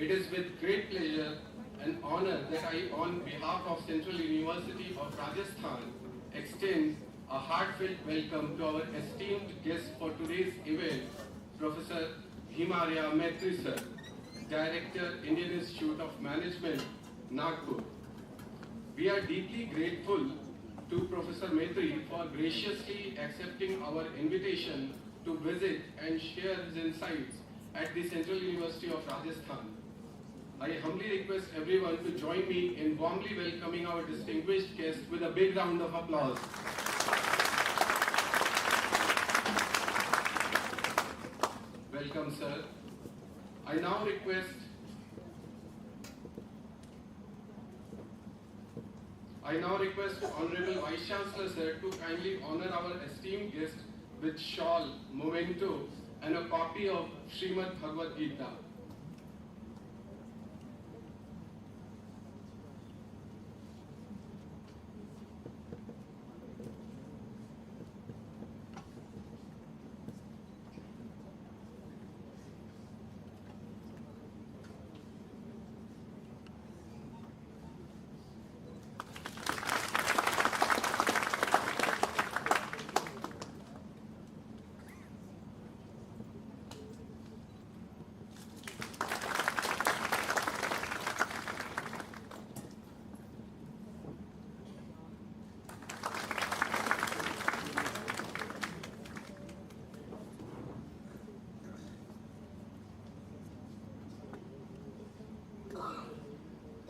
It is with great pleasure and honor that I, on behalf of Central University of Rajasthan, extend a heartfelt welcome to our esteemed guest for today's event, Professor Bhimaraya Metri sir, Director, Indian Institute of Management, Nagpur. We are deeply grateful to Professor Metri for graciously accepting our invitation to visit and share his insights at the Central University of Rajasthan. I humbly request everyone to join me in warmly welcoming our distinguished guest with a big round of applause. Welcome, sir. I now request Honorable Vice Chancellor sir to kindly honor our esteemed guest with shawl, memento, and a copy of Srimad Bhagavad Gita.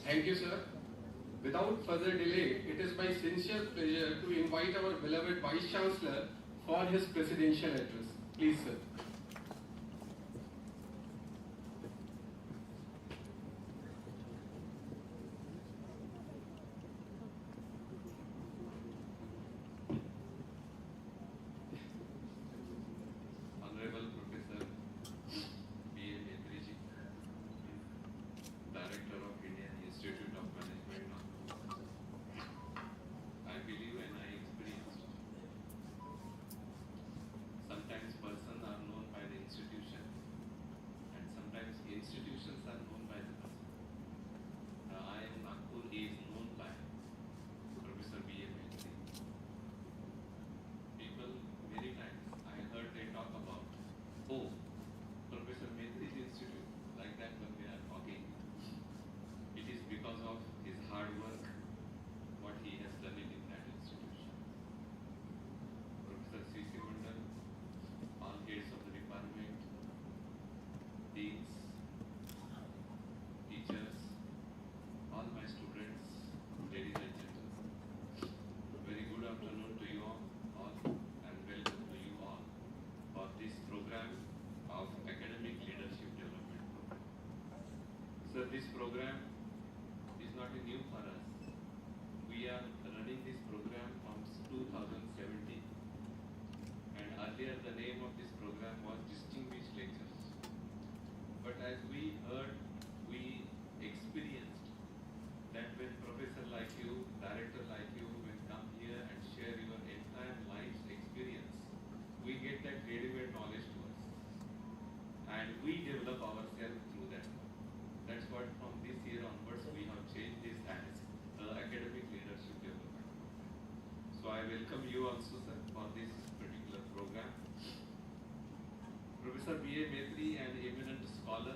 Thank you, sir. Without further delay, it is my sincere pleasure to invite our beloved Vice Chancellor for his presidential address. Please, sir. Honorable Professor Metri, Director of Indian Institute of Management, I believe and I experienced. Sometimes persons are known by the institution, and sometimes institutions are known by the person. I am Nagpur is known by Professor Metri. People many times I heard they talk about, oh, Professor Metri's institute, like that when they are talking. It is because of his hard work, what he has done in that institution. Professor C.C. Mandal, all heads of the department, deans, teachers, all my students, ladies and gentlemen. Very good afternoon to you all and welcome to you all for this program of Academic Leadership Development Program. So this program is not new for us. We are running this program from 2017, and earlier the name of this program was Distinguished Lectures. But as we heard, we experienced that when professor like you, director like you will come here and share your entire life's experience, we get that ready-made knowledge to us, and we develop ourselves through that. That's what from this year onwards we have changed this as Academic Leadership Development. So I welcome you also, sir, for this particular program. Professor B.A. Metri, an eminent scholar,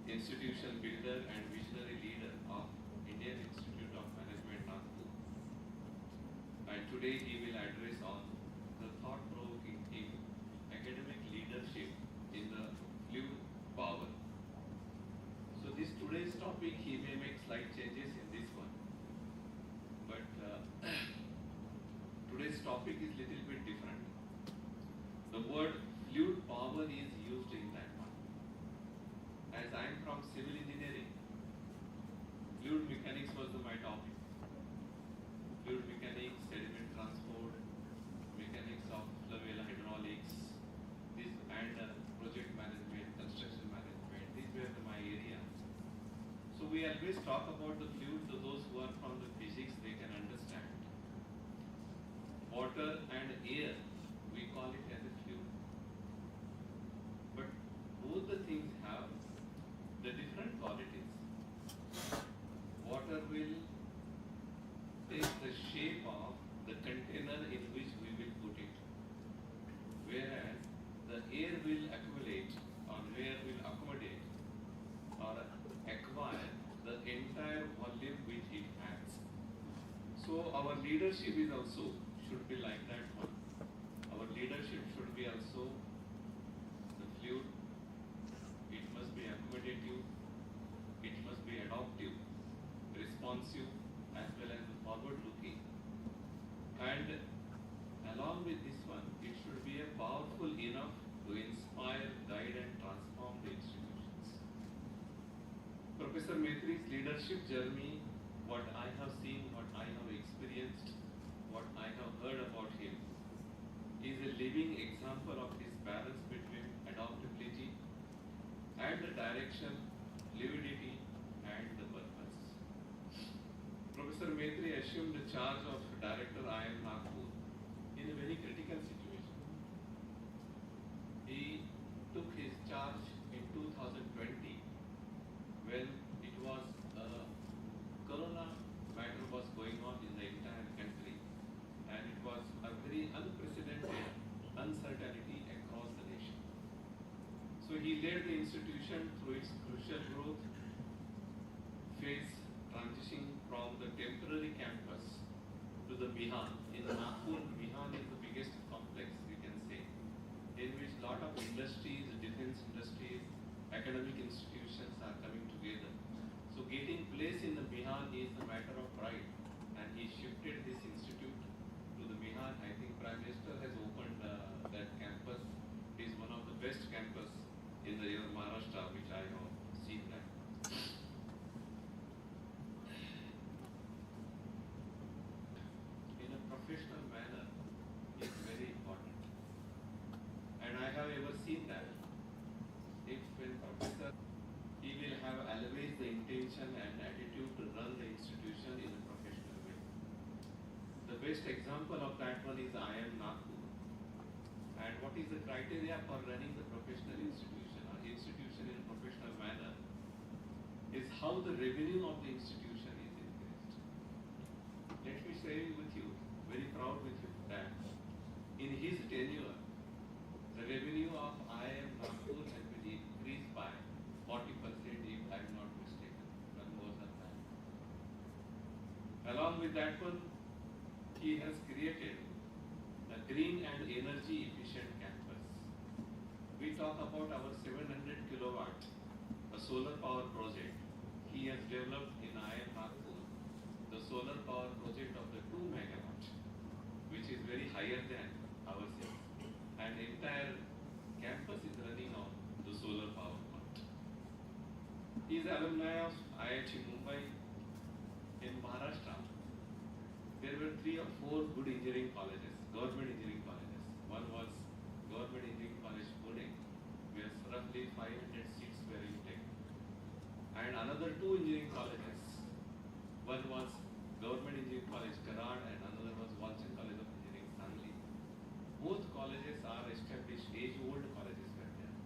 institution builder and visionary leader of Indian Institute of Management, Nagpur. And today he will address on the thought-provoking theme, academic leadership in the fluid power. So this today's topic, he may make slight changes in this one. But today's topic is little bit different. The word fluid power is used in that one. As I am from civil engineering, fluid mechanics was my topic. Fluid mechanics, sediment transport, mechanics of fluvial hydraulics, this and project management, construction management, these were my areas. So we always talk about the fluid to those who are from the physics, they can understand. Water and air, we call it as a fluid. But both the things have leadership is also should be like that one. Our leadership should be also the fluid. It must be accommodative. It must be adaptive, responsive, as well as forward-looking. And along with this one, it should be a powerful enough to inspire, guide, and transform the institutions. Professor Metri's leadership journey, what I have seen, what I have experienced, what I have heard about him, is a living example of his balance between adaptability and the direction, fluidity, and the purpose. Professor Metri assumed the charge of Director IIM Nagpur in a very critical situation. He took his charge in 2020 when it was corona matter was going on in the entire country, and it was a very unprecedented uncertainty across the nation. So he led the institution through its crucial growth phase, transitioning from the temporary campus to the Mihan. In Nagpur, Mihan is the biggest complex, we can say, in which a lot of industries, defense industries, academic institutions are coming together. So getting place in the Mihan is a matter of pride, and he shifted this institute to the Mihan. I think Prime Minister has opened that campus. It is one of the best campus in the Maharashtra, which I have seen that. In a professional manner is very important, and I have ever seen that. If when professor, he will have always the intention and attitude to run the institution in a professional way. The best example of that one is IIM Nagpur. And what is the criteria for running the professional institution or institution in a professional manner is how the revenue of the institution is increased. Let me share with you, very proud with you, that in his tenure, the revenue of IIM Nagpur has been increased by 40%, if I am not mistaken, not more than that. Along with that one, he has created a green and energy efficient campus. We talk about our 700 kilowatt a solar power project. He has developed in IIM Nagpur the solar power project of the 2 megawatt, which is very higher than ours. And entire campus is running on the solar power plant. He is alumni of IIT Mumbai. In Maharashtra, there were 3 or 4 good engineering colleges, government engineering colleges. One was Government Engineering College Pune, where roughly 500 seats were taken. And another 2 engineering colleges. One was Government Engineering College Karad and another was Walchand College of Engineering Sangli. Both colleges are established, age-old colleges were there.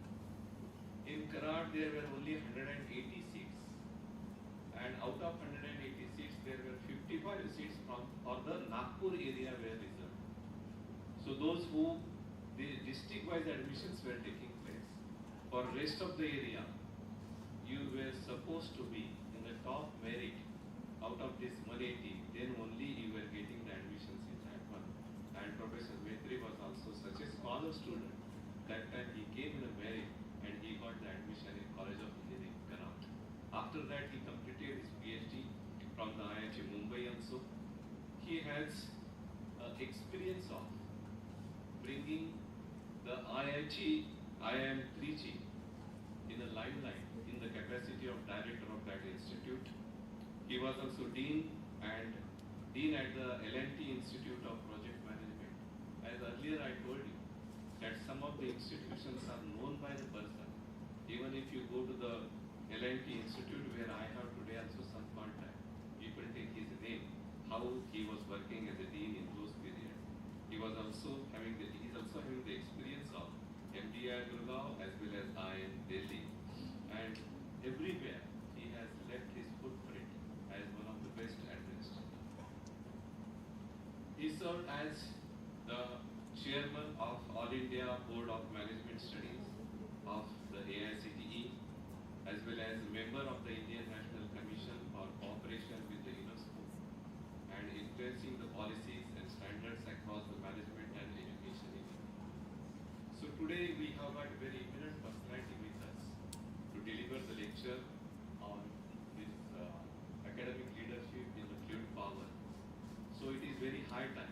In Karad, there were only 180 seats. And out of 180 seats, there were 55 seats for the Nagpur area were reserved. So those who the district-wise admissions were taking place. For rest of the area, you were supposed to be in the top merit out of this 180, then only you were getting the admissions in that one. And Professor Metri was also such a scholar student. That time he came in a merit and he got the admission in College of Engineering, Karnataka. After that, he completed his PhD from the IIT Mumbai also. He has experience of bringing the IIM Trichy in the limelight in the capacity of director of that institute. He was also dean at the L&T Institute of Project Management. As earlier I told you, that some of the institutions are known by the person. Even if you go to the L&T Institute, where I have today also some contact, people take his name, how he was working as a dean in those periods. He is also having the experience of MDI Gurgaon as well as IIM Delhi. And everywhere he has left his footprint as one of the best administrators. He served as the chairman of All India Board of Management Studies of the AICTE, as well as member of the Indian National Commission for Cooperation with the UNESCO. And in influencing the policies and standards across the management and education in India. So today we have got a very eminent personality with us to deliver the lecture on this academic leadership in the fluid power. So it is very high time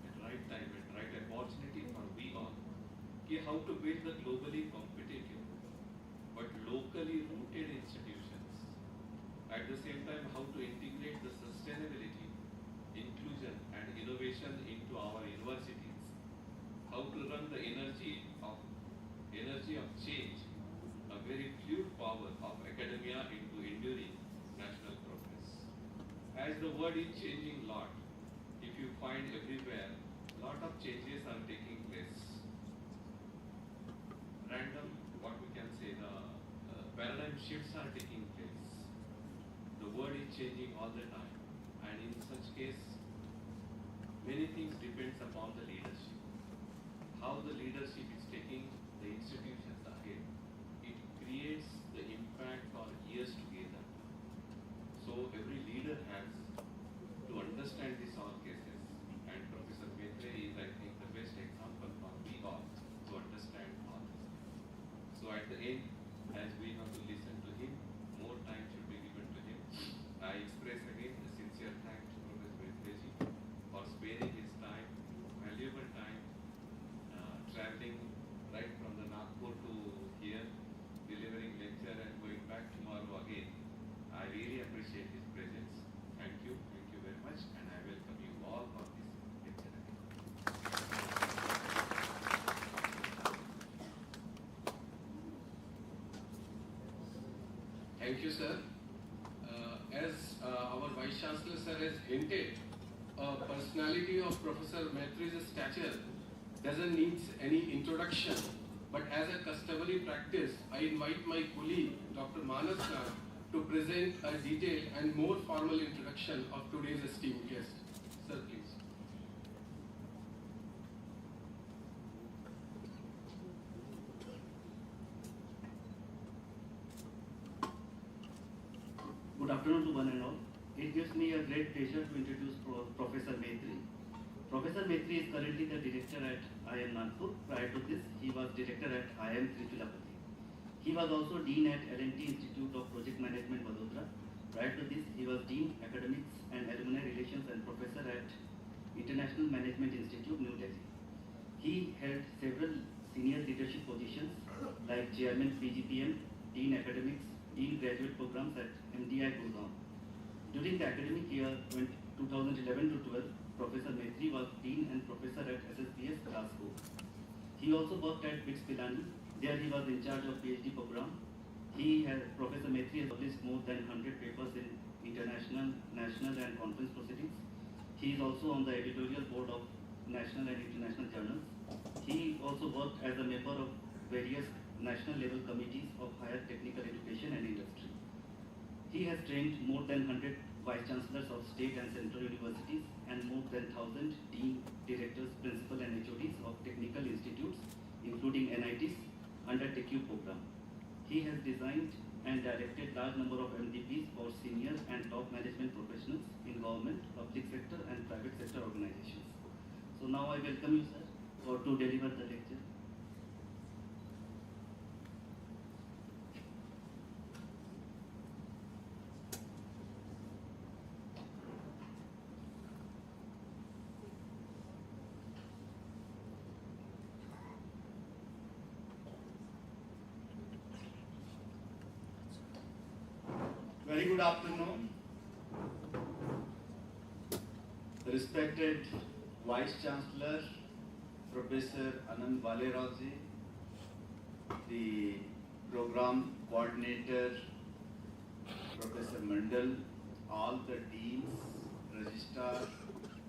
and right opportunity for we all how to build the globally competitive but locally rooted institutions. At the same time, how to integrate the sustainability, inclusion and innovation into our universities. How to run the energy of change, a very fluid power of academia into enduring national progress. As the world is changing a lot, if you find everywhere, lot of changes are taking place. Random, what we can say, the paradigm shifts are taking place. The world is changing all the time, and in such case, many things depends upon the leadership. How the leadership is taking the institutions ahead, it creates the impact for years together. So every leader has to understand these all cases, and Professor Metri is, I think, the best example for we all to understand all this. So at the end, as we have to listen to him, more time should be given to him. I express again a sincere thanks to Professor Metri for sparing his time, valuable time, traveling right from the Nagpur to here, delivering lecture and going back tomorrow again. I really appreciate his presence. Thank you very much, and I welcome you all for this lecture again. Thank you, sir. As our Vice Chancellor sir has hinted, personality of Professor Metri's stature doesn't need any introduction, but as a customary practice, I invite my colleague, Dr. Manas Nag, to present a detailed and more formal introduction of today's esteemed guest. Sir, please. Good afternoon to one and all. It gives me a great pleasure to introduce Professor Metri. Professor Metri is currently the director at IIM Nagpur. Prior to this, he was director at IIM Trichypalli. He was also dean at L&T Institute of Project Management, Vadodara. Prior to this, he was dean academics and alumni relations and professor at International Management Institute, New Delhi. He held several senior leadership positions like chairman PGPM, dean academics, dean graduate programs at MDI Gurgaon. During the academic year 2011 to 12, Professor Metri was dean and professor at SSPS Glasgow. He also worked at BITS Pilani. There he was in charge of PhD program. Professor Metri has published more than 100 papers in international, national and conference proceedings. He is also on the editorial board of national and international journals. He also worked as a member of various national level committees of higher technical education and industry. He has trained more than 100 vice chancellors of state and central universities and more than 1,000 dean, directors, principal and HODs of technical institutes, including NITs, under TechU program. He has designed and directed large number of MDPs for senior and top management professionals in government, public sector and private sector organizations. So now I welcome you, sir, to deliver the lecture. Very good afternoon. Respected Vice Chancellor, Professor Anand Valeraji, the Program Coordinator, Professor Mandal, all the deans, registrar,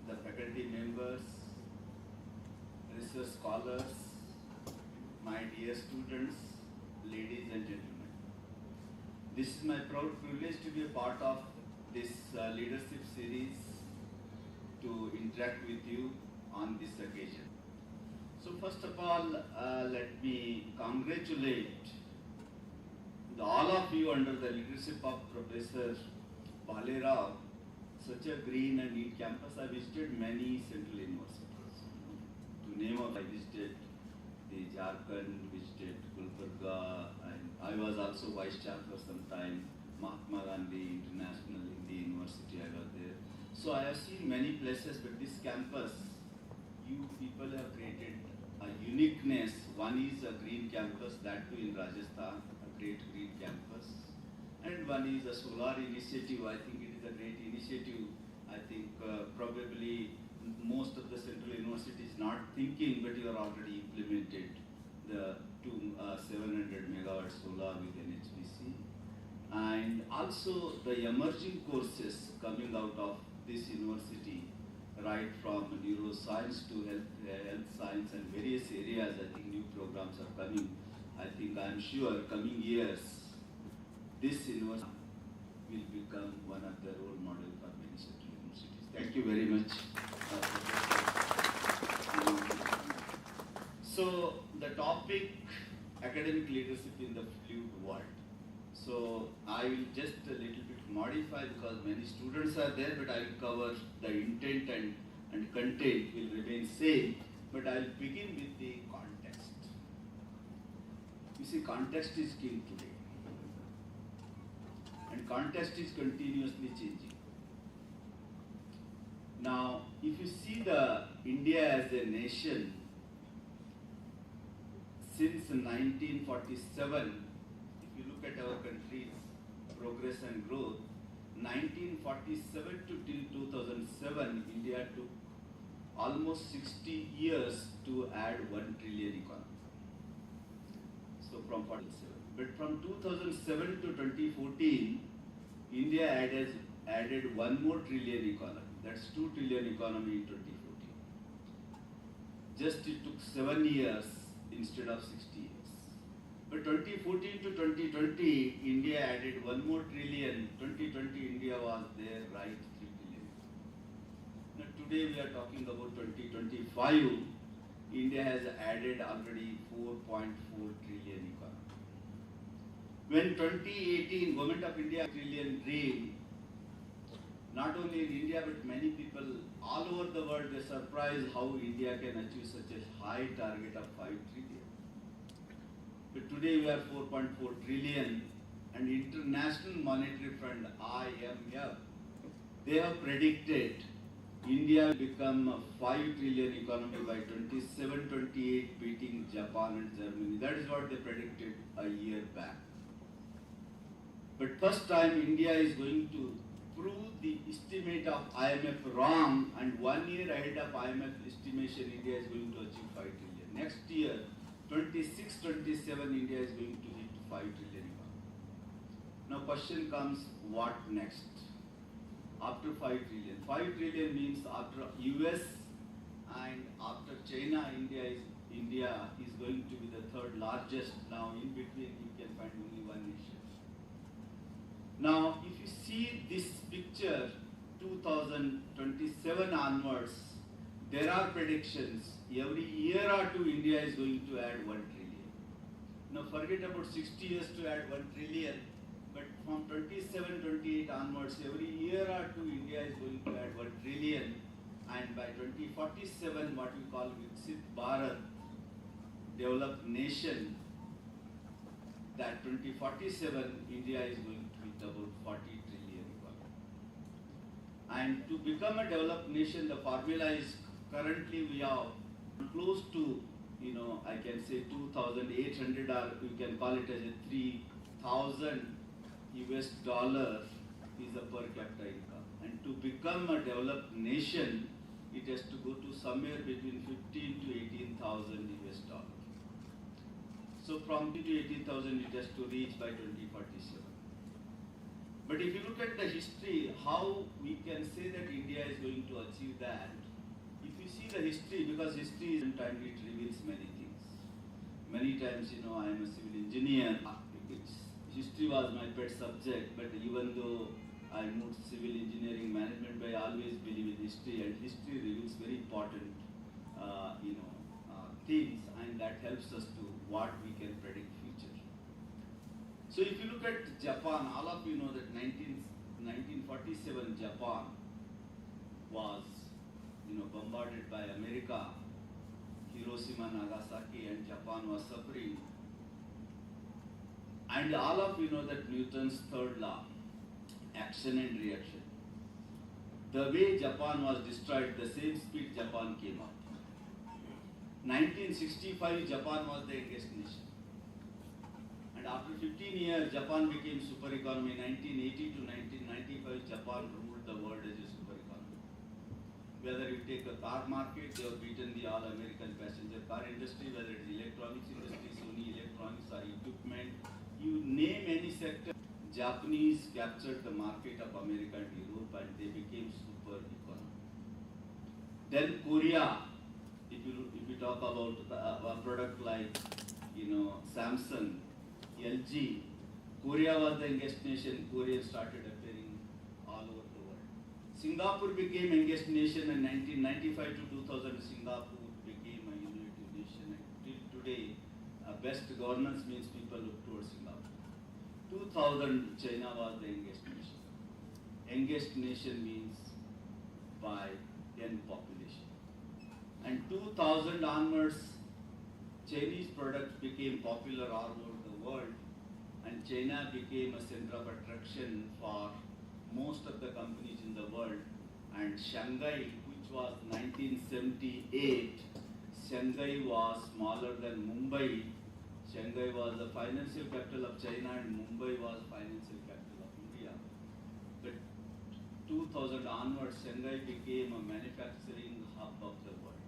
the faculty members, research scholars, my dear students, ladies and gentlemen. This is my proud privilege to be a part of this leadership series to interact with you on this occasion. So first of all, let me congratulate all of you under the leadership of Professor Bhalerao such a green and neat campus. I visited many central universities. To name of, I visited the Jharkhand, visited Gulbarga, and I was also vice chancellor some time. Mahatma Gandhi International Hindi University, I was there. So I have seen many places, but this campus, you people have created a uniqueness. One is a green campus, that too in Rajasthan, a great green campus. And one is a solar initiative. I think it is a great initiative. I think probably most of the central universities not thinking, but you are already implemented the 700 megawatt solar with NHPC. And also the emerging courses coming out of this university, right from neuroscience to health science and various areas. I think new programs are coming. I think I am sure coming years, this university will become one of the role model for many central universities. Thank you very much. So the topic, academic leadership in the fluid world. So I will just a little bit modify because many students are there, but I will cover the intent and content will remain same, but I will begin with the context. You see, context is king today. And context is continuously changing. Now, if you see the India as a nation, since 1947, if you look at our country's progress and growth, 1947 to till 2007, India took almost 60 years to add 1 trillion economy. So from 47. But from 2007 to 2014, India added 1 more trillion economy. That's 2 trillion economy in 2014. Just it took 7 years instead of 60 years. But 2014 to 2020, India added 1 more trillion. 2020, India was there, right, 3 trillion. Now today we are talking about 2025. India has added already 4.4 trillion economy. When 2018, Government of India trillion dream, not only in India but many people all over the world, they surprised how India can achieve such a high target of 5 trillion. But today we are 4.4 trillion, and International Monetary Fund, IMF, they have predicted India will become a 5 trillion economy by 27-28, beating Japan and Germany. That is what they predicted a year back. But first time India is going to prove the estimate of IMF wrong, and 1 year ahead of IMF estimation, India is going to achieve 5 trillion. Next year, 26-27, India is going to hit 5 trillion economy. Now question comes, what next? After 5 trillion. 5 trillion means after US and after China, India is going to be the third largest. Now in between you can find only one nation. Now if you see this picture, 2027 onwards, there are predictions. Every year or two India is going to add 1 trillion. Now forget about 60 years to add 1 trillion. But from 27-28 onwards, every year or two, India is going to add 1 trillion, and by 2047, what we call Viksit Bharat, developed nation, that 2047, India is going to hit about 40 trillion economy. And to become a developed nation, the formula is currently we are close to, I can say 2,800, or you can call it as a 3,000 US dollar is a per capita income, and to become a developed nation, it has to go to somewhere between 15 to 18,000 US dollars. So from 15 to 18,000 it has to reach by 2047. But if you look at the history, how we can say that India is going to achieve that? If you see the history, because history is sometimes it reveals many things. Many times, I am a civil engineer. History was my pet subject, but even though I moved civil engineering management, I always believe in history, and history reveals very important, things, and that helps us to what we can predict future. So if you look at Japan, all of you know that 1947 Japan, was, bombarded by America, Hiroshima, Nagasaki, and Japan was suffering. And all of you know that Newton's third law, action and reaction. The way Japan was destroyed, the same speed Japan came out. 1965, Japan was the youngest nation. And after 15 years, Japan became super economy. 1980 to 1995, Japan ruled the world as a super economy. Whether you take a car market, they have beaten the all-American passenger car industry, whether it is electronics industry, Sony Electronics or equipment, you name any sector, Japanese captured the market of America and Europe and they became super economy. Then Korea, if you talk about a product like, Samsung, LG, Korea was the youngest nation. Korea started appearing all over the world. Singapore became youngest nation in 1995 to 2000. Singapore became a united nation. And till today, best governance means people look towards Singapore. 2000, China was the youngest nation. Youngest nation means by young population. And 2000 onwards, Chinese products became popular all over the world, and China became a center of attraction for most of the companies in the world. And Shanghai, which was 1978, Shanghai was smaller than Mumbai. Shanghai was the financial capital of China and Mumbai was financial capital of India. But 2000 onwards, Shanghai became a manufacturing hub of the world.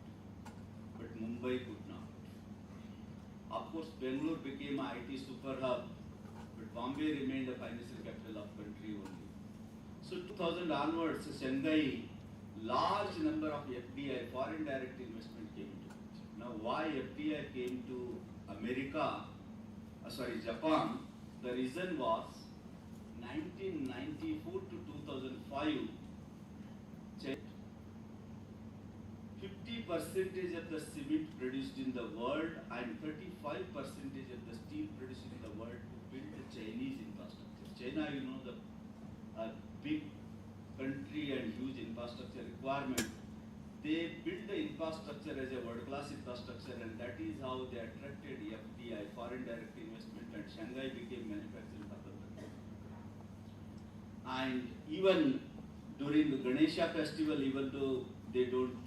But Mumbai could not. Of course, Bangalore became an IT super hub, but Bombay remained a financial capital of country only. So 2000 onwards, Shanghai, large number of FDI, foreign direct investment came into it. Now why FDI came to Japan, the reason was 1994 to 2005, 50% of the cement produced in the world and 35% of the steel produced in the world to build the Chinese infrastructure. China, the big country and huge infrastructure requirement. They built the infrastructure as a world-class infrastructure, and that is how they attracted FDI, foreign direct investment, and Shanghai became manufacturing hub of the country. And even during the Ganesha festival, even though they don't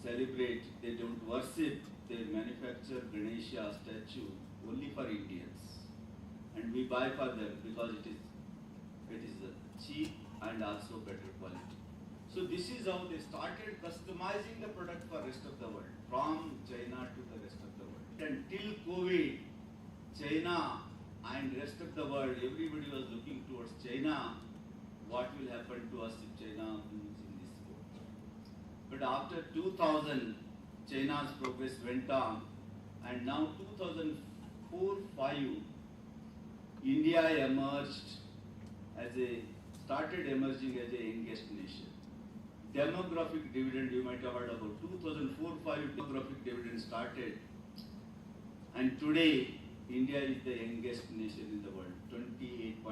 celebrate, they don't worship, they manufacture Ganesha statue only for Indians. And we buy for them because it is cheap and also better quality. So this is how they started customizing the product for rest of the world, from China to the rest of the world. Until COVID, China and rest of the world, everybody was looking towards China. What will happen to us if China moves in this sport? But after 2000, China's progress went on, and now 2004-5, India started emerging as a youngest nation. Demographic dividend, you might have heard about 2004-5 demographic dividend started, and today India is the youngest nation in the world, 28.5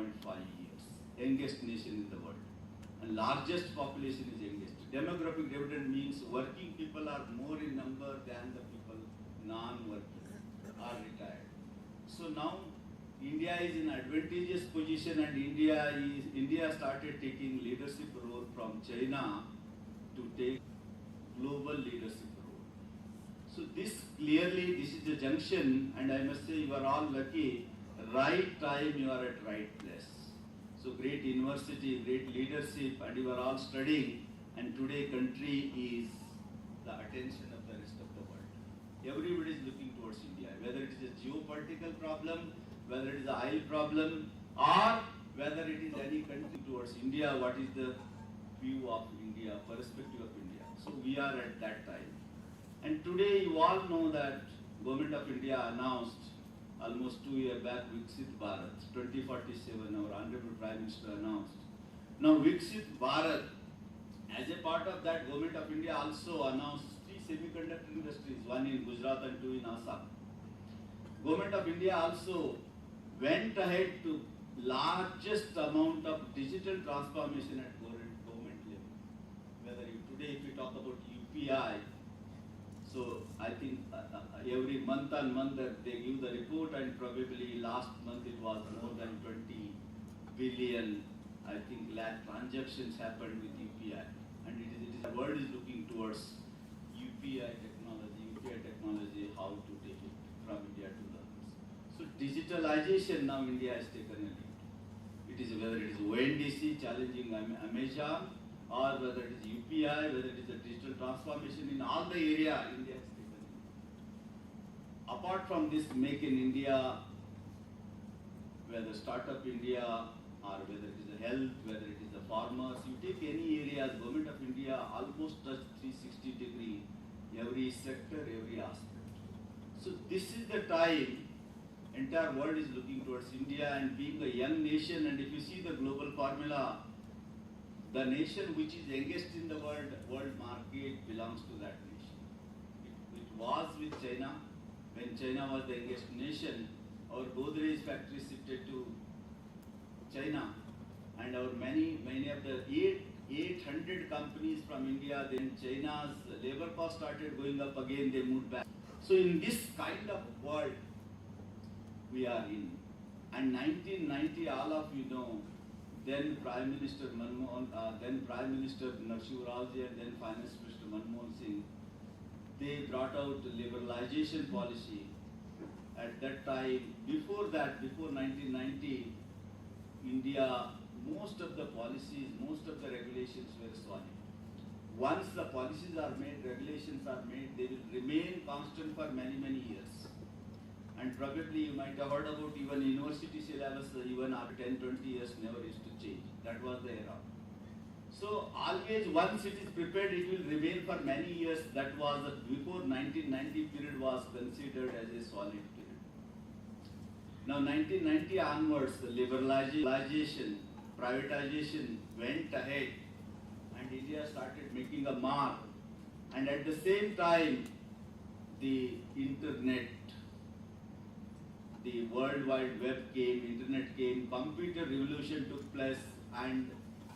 years, youngest nation in the world, and largest population is youngest. Demographic dividend means working people are more in number than the people non-working or retired. So now India is in advantageous position, and India started taking leadership role from China to take global leadership role. So this is the junction, and I must say you are all lucky, right time you are at right place. So great university, great leadership, and you are all studying, and today country is the attention of the rest of the world. Everybody is looking towards India, whether it is a geopolitical problem, whether it is an oil problem, or whether it is any country towards India, what is the view of India, perspective of India. So we are at that time. And today you all know that Government of India announced almost 2 years back Viksit Bharat, 2047, our Honorable Prime Minister announced. Now Viksit Bharat, as a part of that, Government of India also announced 3 semiconductor industries, one in Gujarat and 2 in Assam. Government of India also went ahead to largest amount of digital transformation at government level. Whether you today if we talk about UPI, so I think every month on month they give the report, and probably last month it was more than 20 billion, I think, lakh transactions happened with UPI. And the world is looking towards UPI technology, how to take it from India to the others. So digitalization now India has taken a lead. It is whether it is ONDC challenging Amazon, or whether it is UPI, whether it is a digital transformation, in all the area India has taken a lead. Apart from this Make in India, whether Startup India, or whether it is the health, whether it is the farmers, you take any areas, Government of India almost touched 360-degree, every sector, every aspect. So this is the time entire world is looking towards India, and being a young nation, and if you see the global formula, the nation which is youngest in the world market belongs to that nation. It was with China. When China was the youngest nation, our Godrej factory shifted to China, and our many of the 800 companies from India, then China's labor cost started going up again, they moved back. So in this kind of world we are in. And 1990, all of you know, then Prime Minister Narasimha Rao ji and then Finance Minister Manmohan Singh, they brought out the liberalization policy. At that time, before 1990, India, most of the policies, most of the regulations were solid. Once the policies are made, regulations are made, they will remain constant for many years. And probably you might have heard about even university syllabus, even after 10-20 years never used to change. That was the era. So always once it is prepared, it will remain for many years. That was before 1990 period was considered as a solid period. Now 1990 onwards, the liberalization, privatization went ahead, and India started making a mark. And at the same time, the internet, the World Wide Web came, internet came, computer revolution took place, and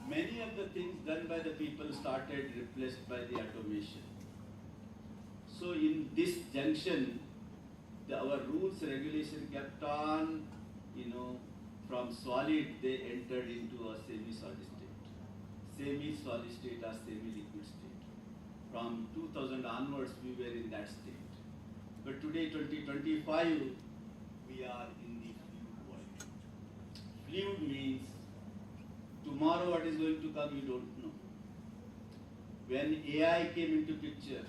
many of the things done by the people started replaced by the automation. So in this junction, our rules, regulation kept on, from solid, they entered into a semi-solid state. Semi-solid state or semi-liquid state. From 2000 onwards, we were in that state. But today, 2025, we are in the fluid world. Fluid means tomorrow what is going to come, you don't know. When AI came into picture,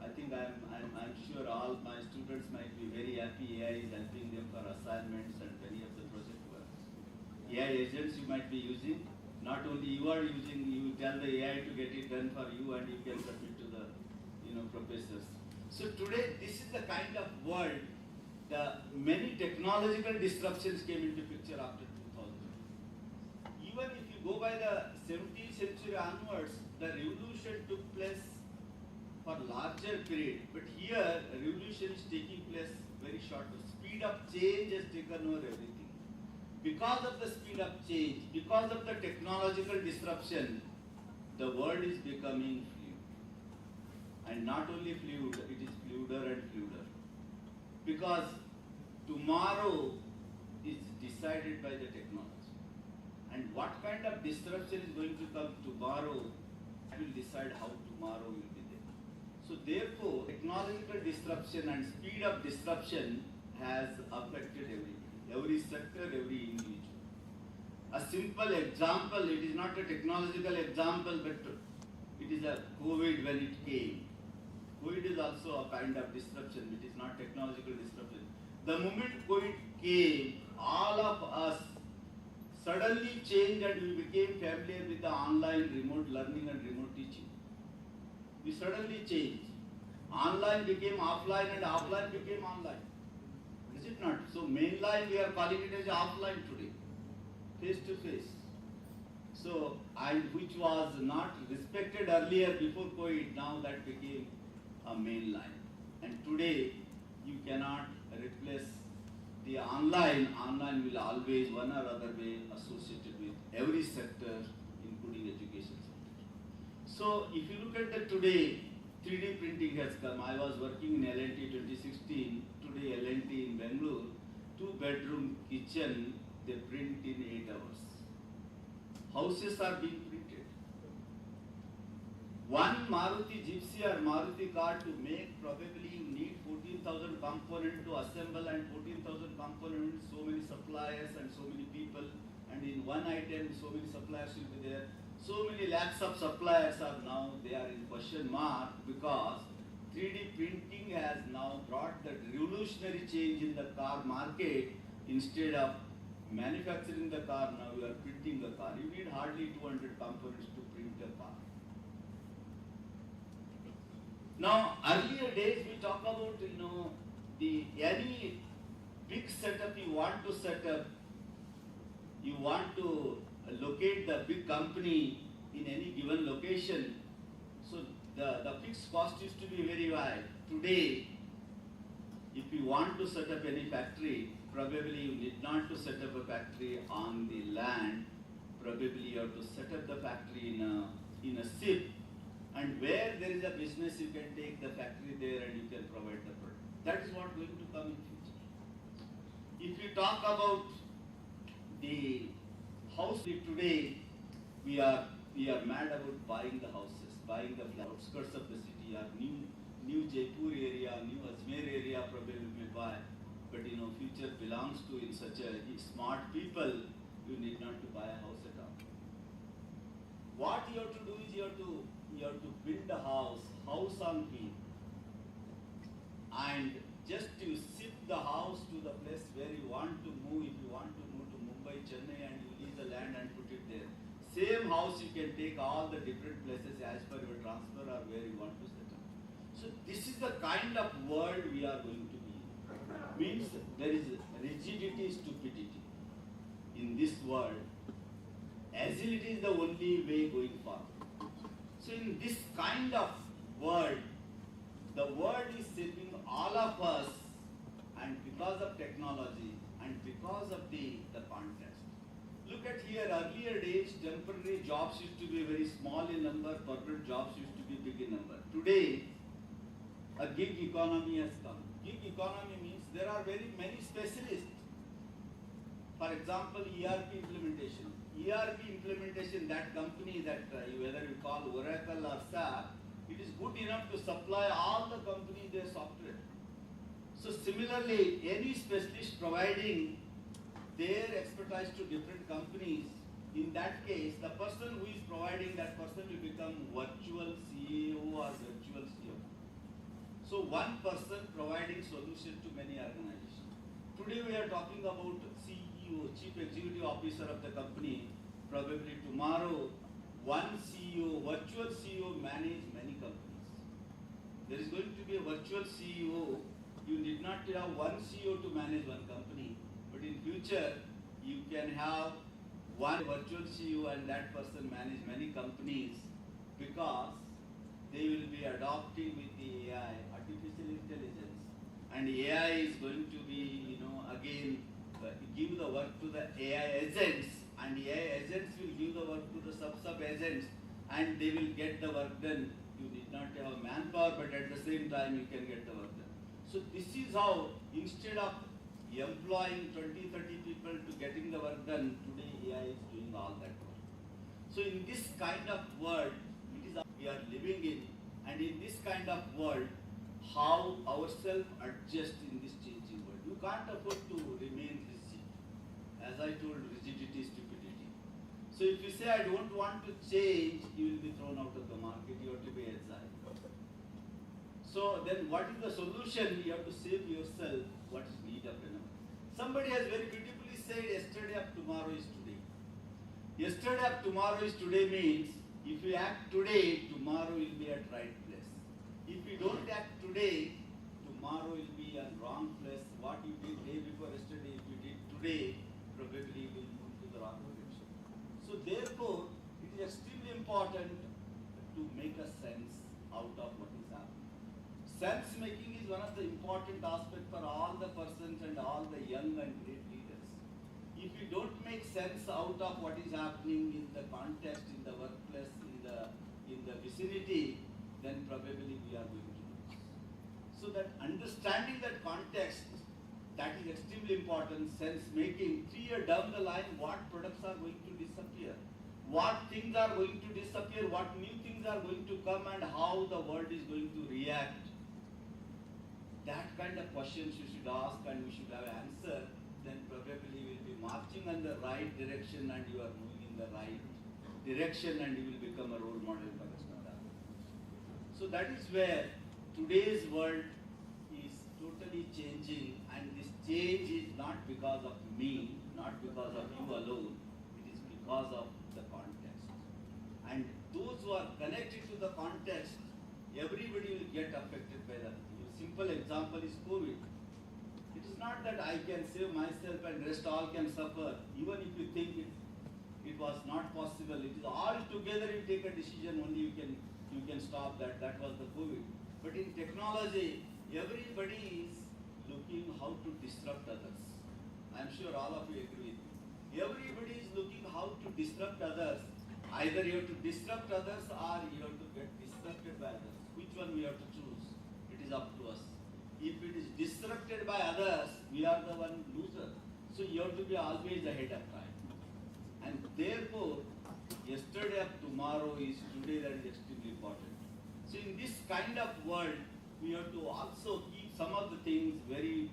I think I'm sure all my students might be very happy AI is helping them for assignments and many of the project work. AI agents you might be using, not only you are using, you tell the AI to get it done for you and you can submit to the professors. So today this is the kind of world, the many technological disruptions came into picture after 2000. Even if you go by the 17th century onwards, the revolution took place for larger period, but here revolution is taking place very short. The speed of change has taken over everything. Because of the speed of change, because of the technological disruption, the world is becoming fluid. And not only fluid, it is fluider and fluider. Because tomorrow is decided by the technology. And what kind of disruption is going to come tomorrow will decide how tomorrow will be there. So therefore, technological disruption and speed of disruption has affected every sector, every individual. A simple example, it is not a technological example, but it is a COVID when it came. COVID is also a kind of disruption, it is not technological disruption. The moment COVID came, all of us suddenly changed and we became familiar with the online remote learning and remote teaching. We suddenly changed. Online became offline and offline became online. Is it not? So mainline we are calling it as offline today, face to face. So, and which was not respected earlier before COVID, now that became a mainline. And today you cannot replace the online. Online will always one or other way associated with every sector, including education sector. So if you look at the today, 3D printing has come. I was working in L&T 2016. Today L&T in Bangalore, 2-bedroom kitchen, they print in 8 hours. Houses are being printed. One Maruti Gypsy or Maruti car to make, probably you need 14,000 components to assemble, and 14,000 components, so many suppliers and so many people, and in one item so many suppliers will be there. So many lakhs of suppliers are now, they are in question mark, because 3D printing has now brought the revolutionary change in the car market. Instead of manufacturing the car, now you are printing the car. You need hardly 200 components to print a car. Now, earlier days we talk about, any big setup you want to set up, you want to locate the big company in any given location. So the fixed cost used to be very high. Today, if you want to set up any factory, probably you need not to set up a factory on the land. Probably you have to set up the factory in a ship. And where there is a business, you can take the factory there and you can provide the product. That is what going to come in future. If you talk about the house today, we are mad about buying the houses, buying the outskirts of the city, or new Jaipur area, new Ajmer area probably may buy. But future belongs to in such a smart people, you need not to buy a house at all. What you have to do is you have to build a house on wheel, and just to ship the house to the place where you want to move. If you want to move to Mumbai, Chennai, and you lease the land and put it there, same house you can take all the different places as per your transfer or where you want to set up. So this is the kind of world we are going to be in. Means there is rigidity, stupidity in this world. Agility is the only way going forward. So in this kind of world, the world is shaping all of us, and because of technology and because of the context. Look at here, earlier days, temporary jobs used to be very small in number, corporate jobs used to be big in number. Today, a gig economy has come. Gig economy means there are very many specialists. For example, ERP implementation. ERP implementation, that company that whether you call Oracle or SAP, it is good enough to supply all the companies their software. So similarly, any specialist providing their expertise to different companies, in that case, the person who is providing that person will become virtual CEO or virtual CEO. So one person providing solution to many organizations. Today we are talking about CEO, Chief Executive Officer of the company. Probably tomorrow, one CEO, virtual CEO manage many companies. There is going to be a virtual CEO. You did not have one CEO to manage one company, but in future, you can have one virtual CEO and that person manage many companies, because they will be adopting with the AI, artificial intelligence, and AI is going to be, again, give the work to the AI agents, and AI agents will give the work to the sub-agents, and they will get the work done. You need not have manpower, but at the same time you can get the work done. So this is how, instead of employing 20, 30 people to getting the work done, today AI is doing all that work. So in this kind of world, it is we are living in, and in this kind of world, how ourselves adjust in this changing world. You can't afford to remain rigid. As I told, rigidity, stupidity. So if you say, I don't want to change, you will be thrown out of the market. You have to be agile. So then what is the solution? You have to save yourself what is need of an hour. Somebody has very beautifully said, yesterday of tomorrow is today. Yesterday of tomorrow is today means, if you act today, tomorrow will be at right place. If you don't act today, tomorrow will be at wrong place. What you did day before yesterday, if you did today, probably you will move to the wrong direction. So therefore, it is extremely important to make a sense out of what is happening. Sense making is one of the important aspects for all the persons and all the young and great leaders. If you don't make sense out of what is happening in the context, in the workplace, in the vicinity, then probably we are going to lose. So that understanding that context, that is extremely important, sense making, 3 years down the line, what products are going to disappear, what things are going to disappear, what new things are going to come, and how the world is going to react. That kind of questions you should ask and we should have an answer, then probably we will be marching in the right direction and you are moving in the right direction and you will become a role model for us. So that is where today's world is totally changing, and this change is not because of me, not because of you alone, it is because of the context. And those who are connected to the context, everybody will get affected by that. Simple example is COVID. It is not that I can save myself and rest all can suffer. Even if you think it was not possible, it is all together you take a decision, only you can stop that. That was the COVID. But in technology, everybody is looking how to disrupt others. I am sure all of you agree with me. Everybody is looking how to disrupt others. Either you have to disrupt others or you have to get disrupted by others. Which one we have to choose? It is up to us. If it is disrupted by others, we are the one loser. So you have to be always ahead of time. And therefore, yesterday of tomorrow is today, that is extremely important. So in this kind of world, we have to also keep some of the things very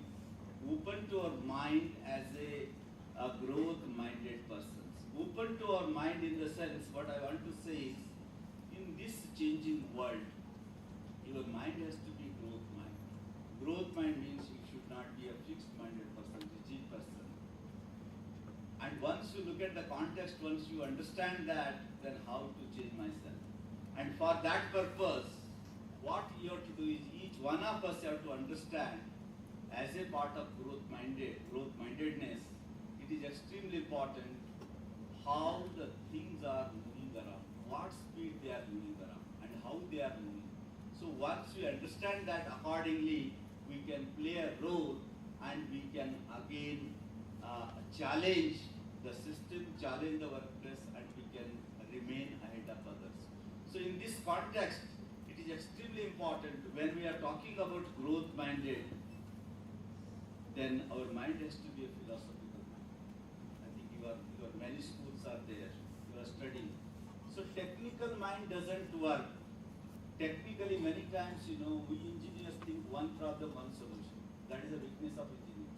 open to our mind as a growth-minded persons. Open to our mind in the sense, what I want to say is, in this changing world, your mind has to be growth mind. Growth mind means you should not be a fixed-minded person, rigid person. And once you look at the context, once you understand that, then how to change myself. And for that purpose, what you have to do is each one of us have to understand as a part of growth-mindedness, it is extremely important how the things are moving around, what speed they are moving around, and how they are moving. So once we understand that, accordingly, we can play a role and we can again challenge the system, challenge the workplace, and we can remain ahead of others. So in this context, it is extremely important when we are talking about growth-minded, then our mind has to be a philosophical mind. I think your many schools are there, you are studying. So technical mind doesn't work. Technically, many times, we engineers think one problem, one solution. That is a weakness of engineers.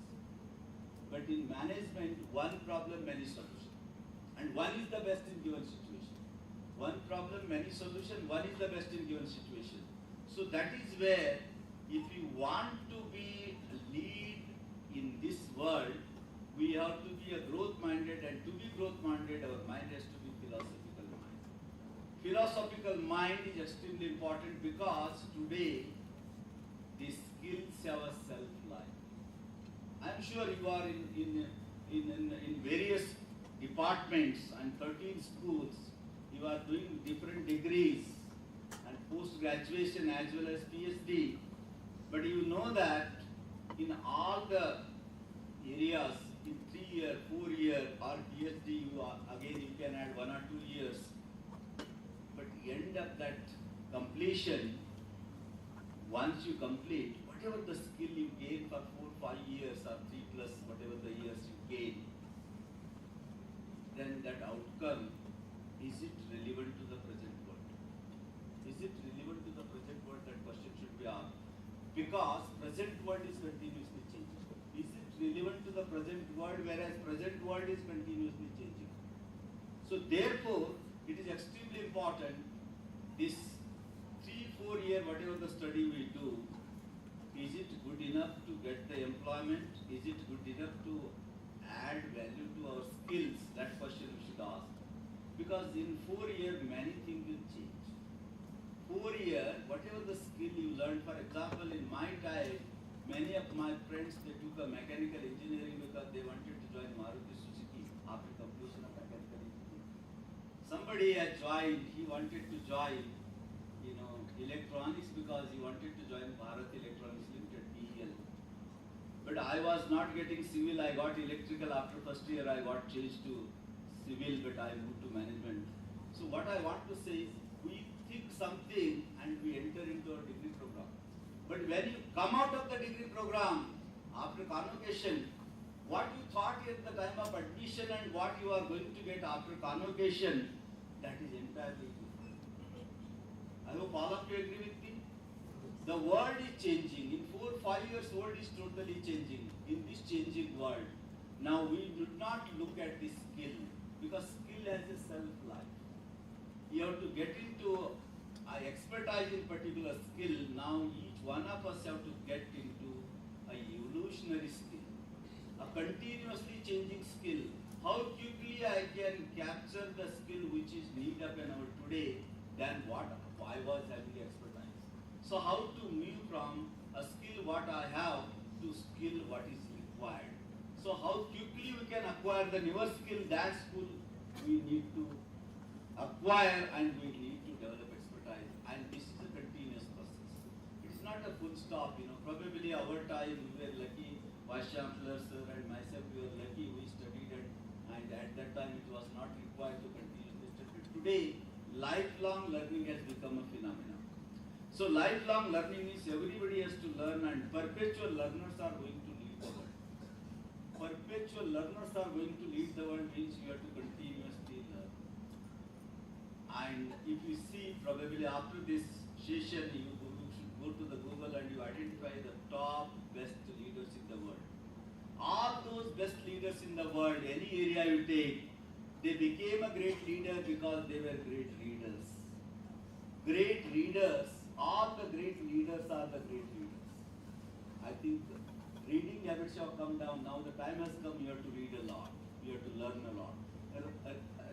But in management, one problem, many solutions. And one is the best in given situation. One problem, many solutions, one is the best in given situation. So that is where, if you want to be a lead in this world, we have to be a growth-minded, and to be growth-minded, our mind has to be philosophical mind. Philosophical mind is extremely important because today, the skills have a self-life. I am sure you are in various departments and 13 schools, you are doing different degrees and post-graduation as well as PhD. But you know that in all the areas, in 3 year, 4 year or PhD, you can add 1 or 2 years. But end of that completion, once you complete, whatever the skill you gain for 4, 5 years or 3 plus whatever the years you gain, then that outcome, is it relevant to the present world? Is it relevant to the present world? That question should be asked. Because present world is continuously changing. Is it relevant to the present world, whereas present world is continuously changing? So therefore, it is extremely important, this 3-4 year, whatever the study we do, is it good enough to get the employment? Is it good enough to add value to our skills? That question we should ask. Because in 4 years, many things will change. 4 years, whatever the skill you learn, for example, in my time, many of my friends, they took a mechanical engineering because they wanted to join Maruti Suzuki after completion of mechanical engineering. Somebody had joined, he wanted to join, electronics because he wanted to join Bharat Electronics Limited, BEL. But I was not getting civil, I got electrical after first year, I got changed to civil, but I moved to management. So what I want to say is, we think something and we enter into a degree program. But when you come out of the degree program, after convocation, what you thought at the time of admission and what you are going to get after convocation, that is entirely different. I hope all of you agree with me. The world is changing. In 4 or 5 years, world is totally changing. In this changing world, now we do not look at the skill, because skill has a self-life. You have to get into expertise in particular skill. Now each one of us have to get into a evolutionary skill, a continuously changing skill. How quickly I can capture the skill which is need of an hour today than what I was having expertise. So how to move from a skill what I have to skill what is required. So how quickly we can acquire the newer skill, that skill we need to acquire and we need to develop expertise. And this is a continuous process. It is not a full stop. Probably our time we were lucky, Vice Chancellor sir and myself we were lucky, we studied and at that time it was not required to continuously study. Today, lifelong learning has become a phenomenon. So lifelong learning means everybody has to learn, and perpetual learners are going to lead the world. Perpetual learners are going to lead the world means you have to continuously learn. And if you see, probably after this session, you should go to the Google and you identify the top best leaders in the world. All those best leaders in the world, any area you take, they became a great leader because they were great readers. Great readers, all the great leaders are the great leaders. I think reading habits have come down. Now the time has come, you have to read a lot. You have to learn a lot.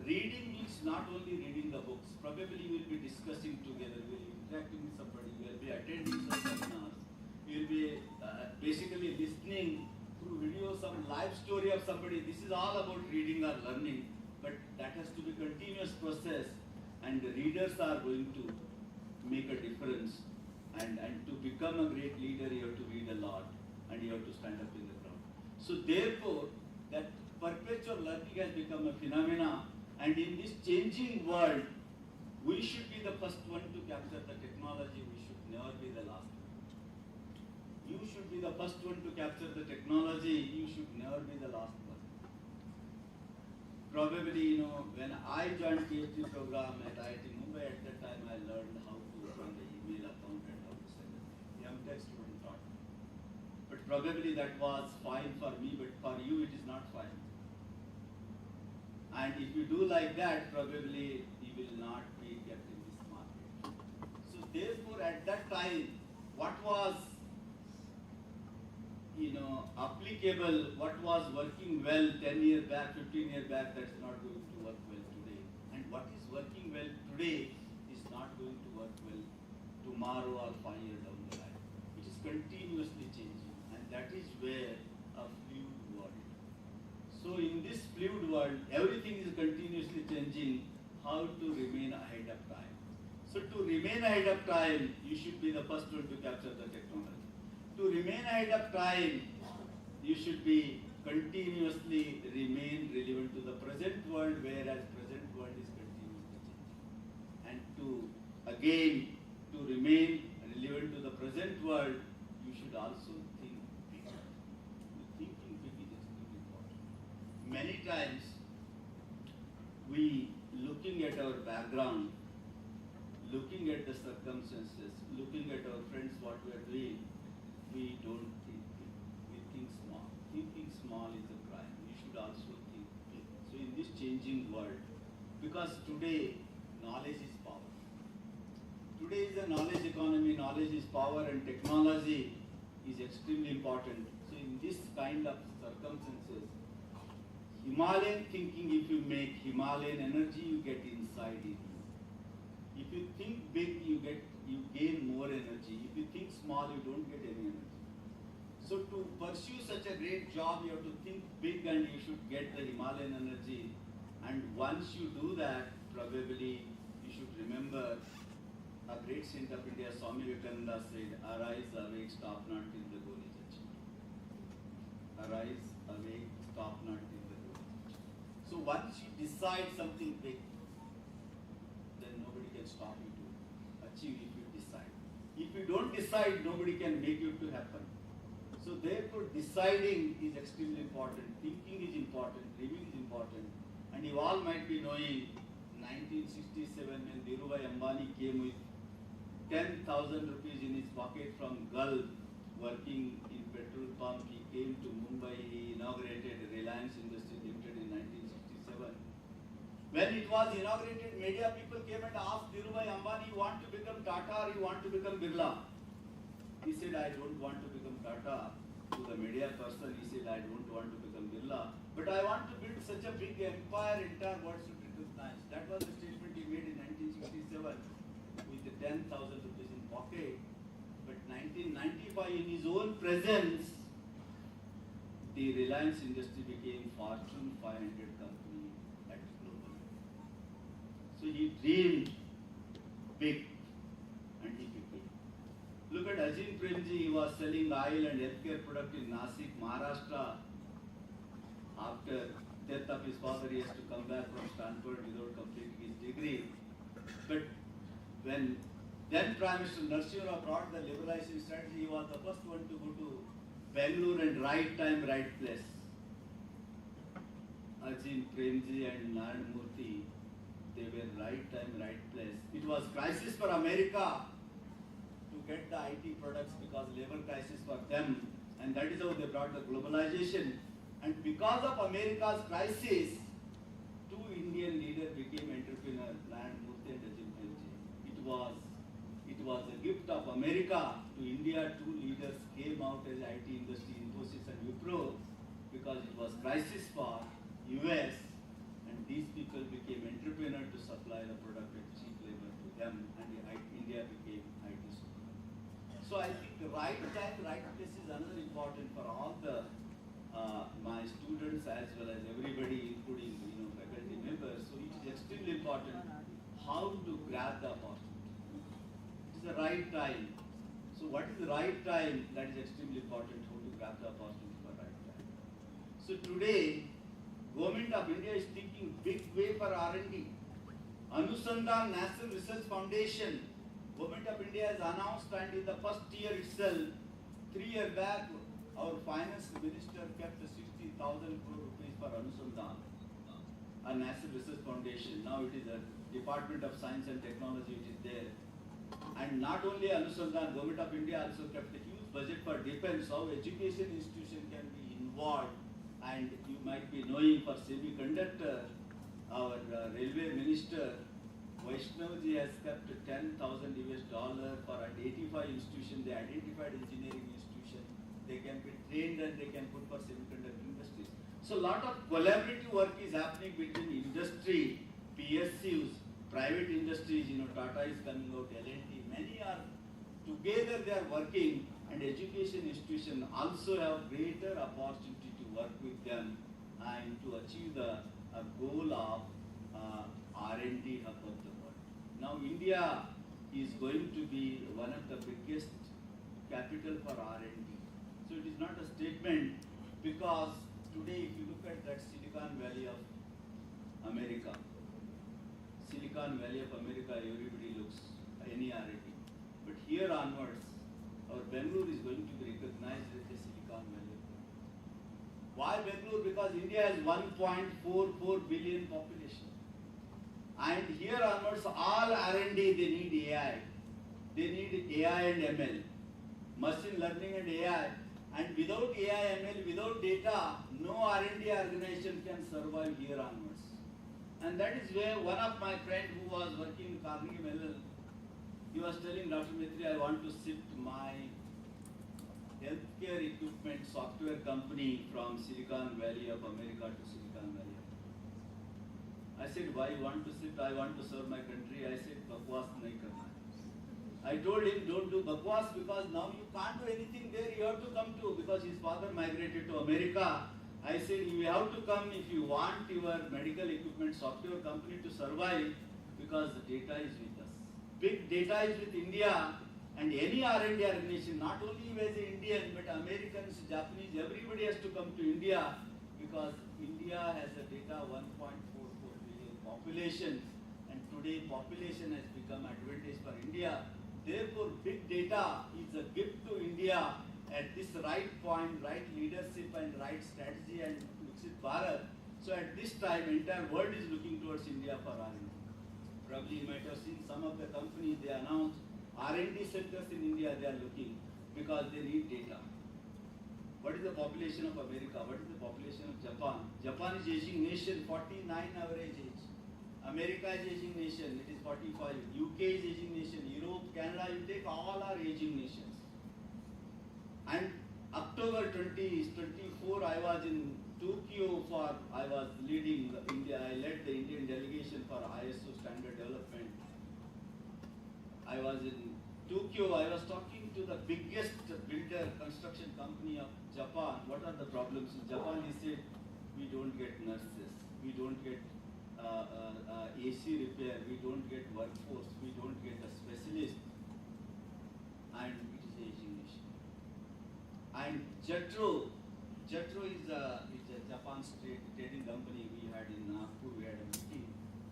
Reading means not only reading the books. Probably you will be discussing together, you will be interacting with somebody, you will be attending some seminars, you will be basically listening through video some life story of somebody. This is all about reading or learning, but that has to be a continuous process, and the readers are going to make a difference. And to become a great leader, you have to read a lot and you have to stand up in the crowd. So therefore, that perpetual learning has become a phenomena, and in this changing world, we should be the first one to capture the technology. We should never be the last one. You should be the first one to capture the technology. You should never be the last one. Probably, when I joined PhD program at IIT Mumbai, at that time I learned how to run the email account and how to send it. MTech student taught me. But probably that was fine for me, but for you it is not fine. And if you do like that, probably you will not be kept in this market. So therefore, at that time, what was applicable, what was working well 10 years back, 15 years back, that's not going to work well today. And what is working well today is not going to work well tomorrow or 5 years down the line. It is continuously changing, and that is where a fluid world. So in this fluid world, everything is continuously changing. How to remain ahead of time? So to remain ahead of time, you should be the first one to capture the technology. To remain ahead of time, you should be continuously remain relevant to the present world, whereas present world is continuously changing. And to remain relevant to the present world, you should also think big. Thinking big is extremely important. Many times, we looking at our background, looking at the circumstances, looking at our friends, what we are doing, we don't think big. We think small. Thinking small is a crime. You should also think big. So in this changing world, because today knowledge is power. Today is a knowledge economy, knowledge is power, and technology is extremely important. So in this kind of circumstances, Himalayan thinking, if you make Himalayan energy, you get inside in you. If you think big, you gain more energy. If you think small, you don't get any energy. So to pursue such a great job, you have to think big and you should get the Himalayan energy. And once you do that, probably you should remember a great saint of India, Swami Vivekananda said, arise, awake, stop not till the goal is achieved. Arise, awake, stop not till the goal is achieved. So once you decide something big, then nobody can stop you to it. achieve if you decide. If you don't decide, nobody can make you to happen. So therefore, deciding is extremely important. Thinking is important. Living is important. And you all might be knowing 1967 when Dhirubhai Ambani came with 10,000 rupees in his pocket from Gulf, working in petrol pump. He came to Mumbai. He inaugurated Reliance Industries Limited in 1967. When it was inaugurated, media people came and asked Dhirubhai Ambani, you want to become Tata or you want to become Birla? He said, I don't want to become Tata. To the media person, he said, I don't want to become Birla. But I want to build such a big empire, entire world should recognize. That was the statement he made in 1967 with the 10,000 rupees in pocket. But 1995, in his own presence, the Reliance industry became Fortune 500 company at global. So he dreamed big and he became. Look at Ajin Premji, he was selling oil and healthcare product in Nasik, Maharashtra. After death of his father, he has to come back from Stanford without completing his degree. But when then Prime Minister Narasimha Rao brought the liberalization strategy, he was the first one to go to Bangalore and right time, right place. Ajin Premji and Narayan Murthy, they were right time, right place. It was crisis for America to get the IT products because labor crisis for them, and that is how they brought the globalization. And because of America's crisis, two Indian leaders became entrepreneurs, Narayan Murthy and Ajin Premji. It was a gift of America to India. Two leaders came out as IT industry, Infosys and Wipro, because it was crisis for US, and these people became entrepreneurs to supply the product at cheap labor to them, and India became IT superpower. So I think the right time, right place is another important for all the my students as well as everybody, including faculty members. So it is extremely important how to grab the opportunity. It is the right time. So what is the right time? That is extremely important. How to grab the opportunity for right time. So today, Government of India is thinking big way for R&D. Anusandhan National Research Foundation, Government of India has announced, and in the first year itself, 3 years back, our finance minister kept 60,000 crore rupees for Anusandhan, a National Research Foundation. Now it is a Department of Science and Technology, it is there. And not only Anusandhan, Government of India also kept a huge budget for defense, how education institution can be involved. And you might be knowing for semiconductor, our railway minister, Vaishnavji has kept $10,000 for 85 institutions. They identified engineering institutions. They can be trained and they can put for semiconductor industries. So a lot of collaborative work is happening between industry, PSUs, private industries, Tata is coming out, L&T, many are together, they are working, and education institutions also have greater opportunity to work with them and to achieve the goal of R&D hub of the world. Now India is going to be one of the biggest capital for R&D. So it is not a statement, because today if you look at that Silicon Valley of America, everybody looks any R&D. But here onwards, our Bangalore is going to be recognized as the Silicon Valley. Why Bangalore? Because India has 1.44 billion population. And here onwards, all R&D, they need AI. They need AI and ML, machine learning and AI. And without AI, ML, without data, no R&D organization can survive here onwards. And that is where one of my friends who was working in Carnegie Mellon, he was telling Dr. Metri, I want to shift my healthcare equipment software company from Silicon Valley of America to Silicon Valley. I said, why you want to shift? I want to serve my country. I said, bakwas nahi karna. I told him, don't do bakwas, because now you can't do anything there. You have to come to, because his father migrated to America. I said, you have to come if you want your medical equipment software company to survive, because the data is with us. Big data is with India, and any R&D organization, not only you as an Indian, but Americans, Japanese, everybody has to come to India, because India has a data 1.44 billion population, and and today population has become advantage for India. Therefore, big data is a gift to India at this right point, right leadership and right strategy and Viksit Bharat. So at this time, entire world is looking towards India for R&D. Probably you might have seen some of the companies, they announced R&D centers in India, they are looking because they need data. What is the population of America? What is the population of Japan? Japan is aging nation, 49 average age. America is aging nation, it is 45. UK is aging nation. Europe, Canada, you take all are aging nations. And October 2024, I was in Tokyo I was leading India. I led the Indian delegation for ISO standard development. I was in Tokyo. I was talking to the biggest builder construction company of Japan. What are the problems in Japan? He said, we don't get nurses, we don't get AC repair, we don't get workforce, we don't get a specialist, and it is aging nation. And Jetro is a Japan trading company we had in Nagpur. We had a meeting,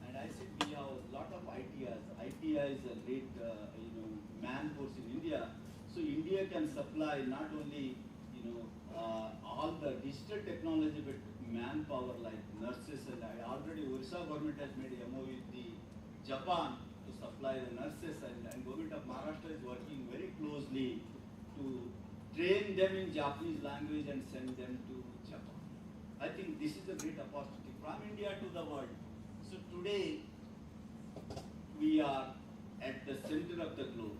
and I said we have a lot of ITIs. ITI is a great man force in India. So India can supply not only all the digital technology but manpower like nurses, and already Orissa government has made a MOU with the Japan to supply the nurses, and government of Maharashtra is working very closely to train them in Japanese language and send them to Japan. I think this is a great opportunity from India to the world. So today we are at the center of the globe.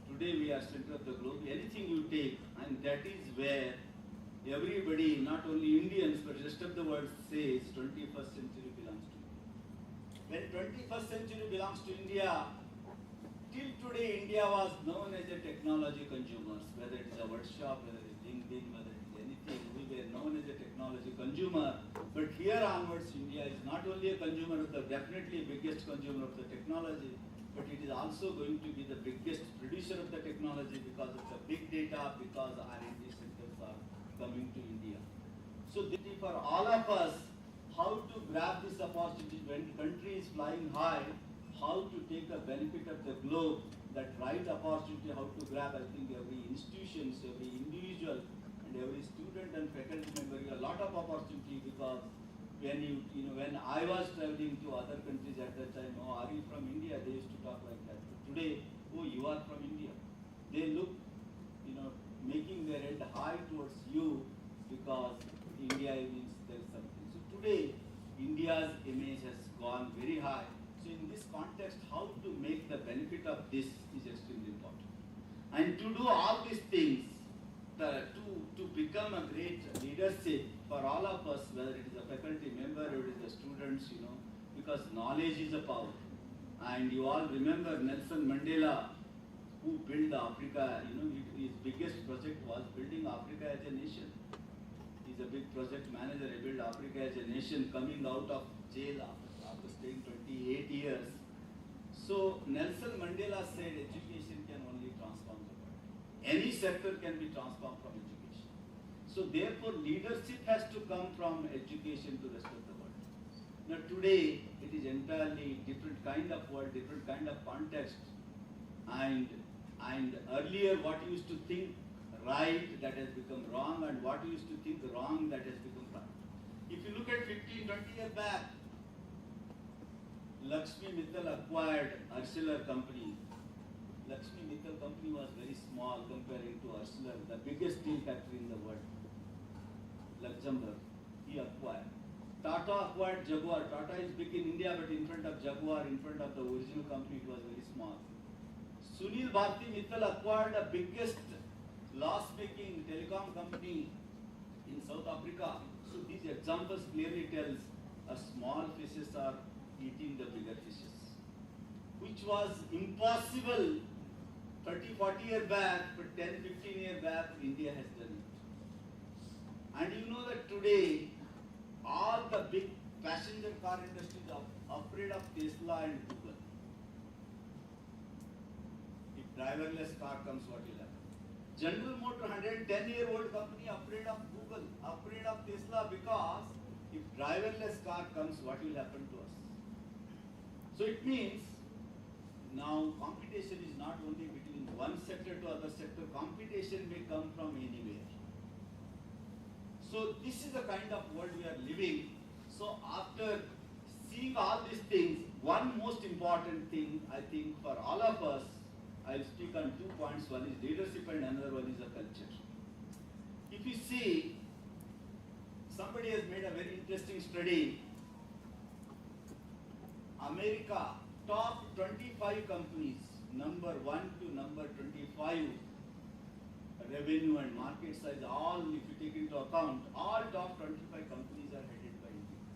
Today we are center of the globe. Anything you take, and that is where everybody, not only Indians but rest of the world, says 21st century belongs to India. When 21st century belongs to India, till today India was known as a technology consumer. Whether it is a workshop, whether it is LinkedIn, whether it is anything, we were known as a technology consumer. But here onwards, India is not only a consumer of the, definitely biggest consumer of the technology, but it is also going to be the biggest producer of the technology because of the big data, because R&D centers are coming to India. So for all of us, how to grab this opportunity when country is flying high, how to take the benefit of the globe, that right opportunity, how to grab. I think every institution, every individual, and every student and faculty member, you have a lot of opportunity because when I was traveling to other countries at that time, oh, are you from India? They used to talk like that. But today, oh, you are from India. They look, making their head high towards you because India means there is something. So today, India's image has gone very high. So in this context, how to make the benefit of this is extremely important. And to do all these things, to become a great leadership for all of us, whether it is a faculty member or it is the students, because knowledge is a power. And you all remember Nelson Mandela, who built Africa, his biggest project was building Africa as a nation. He's a big project manager, he built Africa as a nation coming out of jail after staying 28 years. So Nelson Mandela said education can only transform the world. Any sector can be transformed from education. So therefore leadership has to come from education to rest of the world. Now today it is entirely different kind of world, different kind of context. And earlier what you used to think right, that has become wrong, and what you used to think wrong, that has become right. If you look at 15, 20 years back, Lakshmi Mittal acquired Arcelor company. Lakshmi Mittal company was very small comparing to Arcelor, the biggest steel factory in the world. Luxembourg, he acquired. Tata acquired Jaguar. Tata is big in India, but in front of Jaguar, in front of the original company, it was very small. Sunil Bharti Mittal acquired the biggest loss-making telecom company in South Africa. So these examples clearly tells small fishes are eating the bigger fishes, which was impossible 30, 40 years back, but 10, 15 years back, India has done it. And you know that today, all the big passenger car industries are afraid of Tesla and Google. If driverless car comes, what will happen? General Motor, 110-year-old company, afraid of Google, afraid of Tesla, because if driverless car comes, what will happen to us? So it means now competition is not only between one sector to other sector, competition may come from anywhere. So this is the kind of world we are living. So after seeing all these things, one most important thing I think for all of us, I'll speak on 2 points. One is leadership and another one is the culture. If you see, somebody has made a very interesting study. America, top 25 companies, number 1 to number 25, revenue and market size, all if you take into account, all top 25 companies are headed by Indians.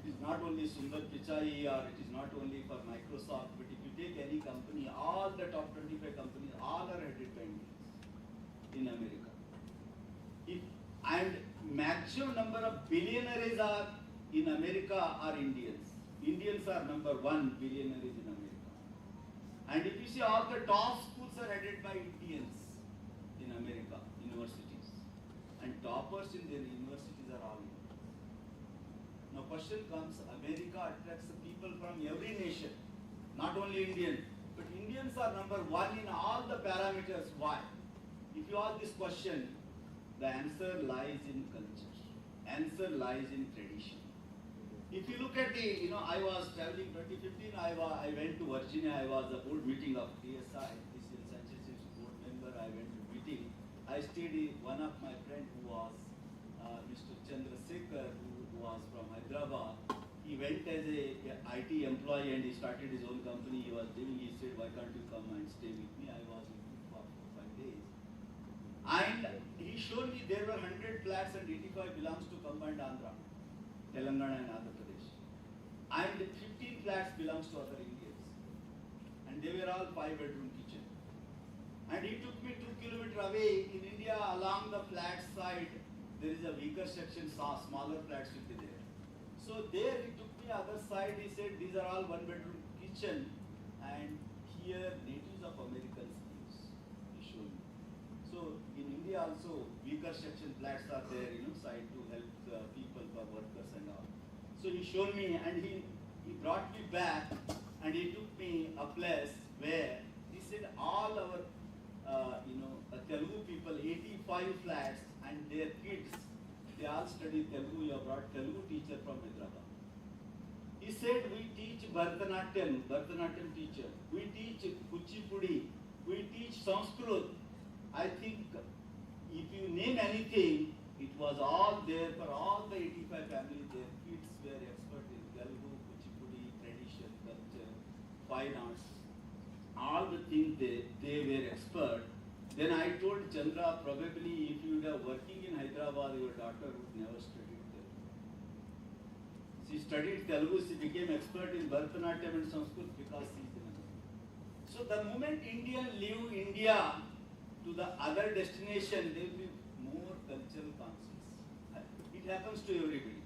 It is not only Sundar Pichai or it is not only for Microsoft, but if you take any company, all the top 25 companies, all are headed by Indians in America. And maximum number of billionaires are in America are Indians. Indians are number 1 billionaires in America. And if you see all the top schools are headed by Indians in America, universities. And toppers in their universities are all Indians. Now question comes, America attracts the people from every nation, not only Indian, but Indians are number 1 in all the parameters. Why? If you ask this question, the answer lies in culture. Answer lies in tradition. If you look at the, I was traveling 2015, I went to Virginia, I was a board meeting of TSI, this is Sanchez's board member, I went to meeting. I stayed with one of my friend who was Mr. Chandrasekhar, who was from Hyderabad. He went as a IT employee and he started his own company. He was living, he said, why can't you come and stay with me? I was with him for 5 days. And he showed me there were 100 flats and 85 belongs to combined Andhra, Telangana and Andhra Pradesh. And 15 flats belongs to other Indians. And they were all 5-bedroom kitchen. And he took me 2 kilometers away. In India, along the flat side, there is a weaker section, smaller flats will be there. So there he took me other side, he said, these are all 1-bedroom kitchen. And here, natives of Americans lives, he showed me. So in India also, weaker section flats are there, side to help people for workers and all. So he showed me and he brought me back and he took me a place where he said all our, Telugu people, 85 flats and their kids, they all study Telugu. You have brought Telugu teacher from Hyderabad. He said we teach Bharatanatyam teacher. We teach Kuchipudi. We teach Sanskrit. I think if you name anything, it was all there for all the 85 families. Their kids were expert in Telugu, Kuchipudi, tradition, culture, fine arts. All the things they were expert. Then I told Chandra, probably if you were working in Hyderabad, your daughter would never study Telugu. She studied Telugu, she became expert in Bharatanatyam and Sanskrit because she is in America. So the moment Indian leave India to the other destination, there will be more cultural conscious. It happens to everybody.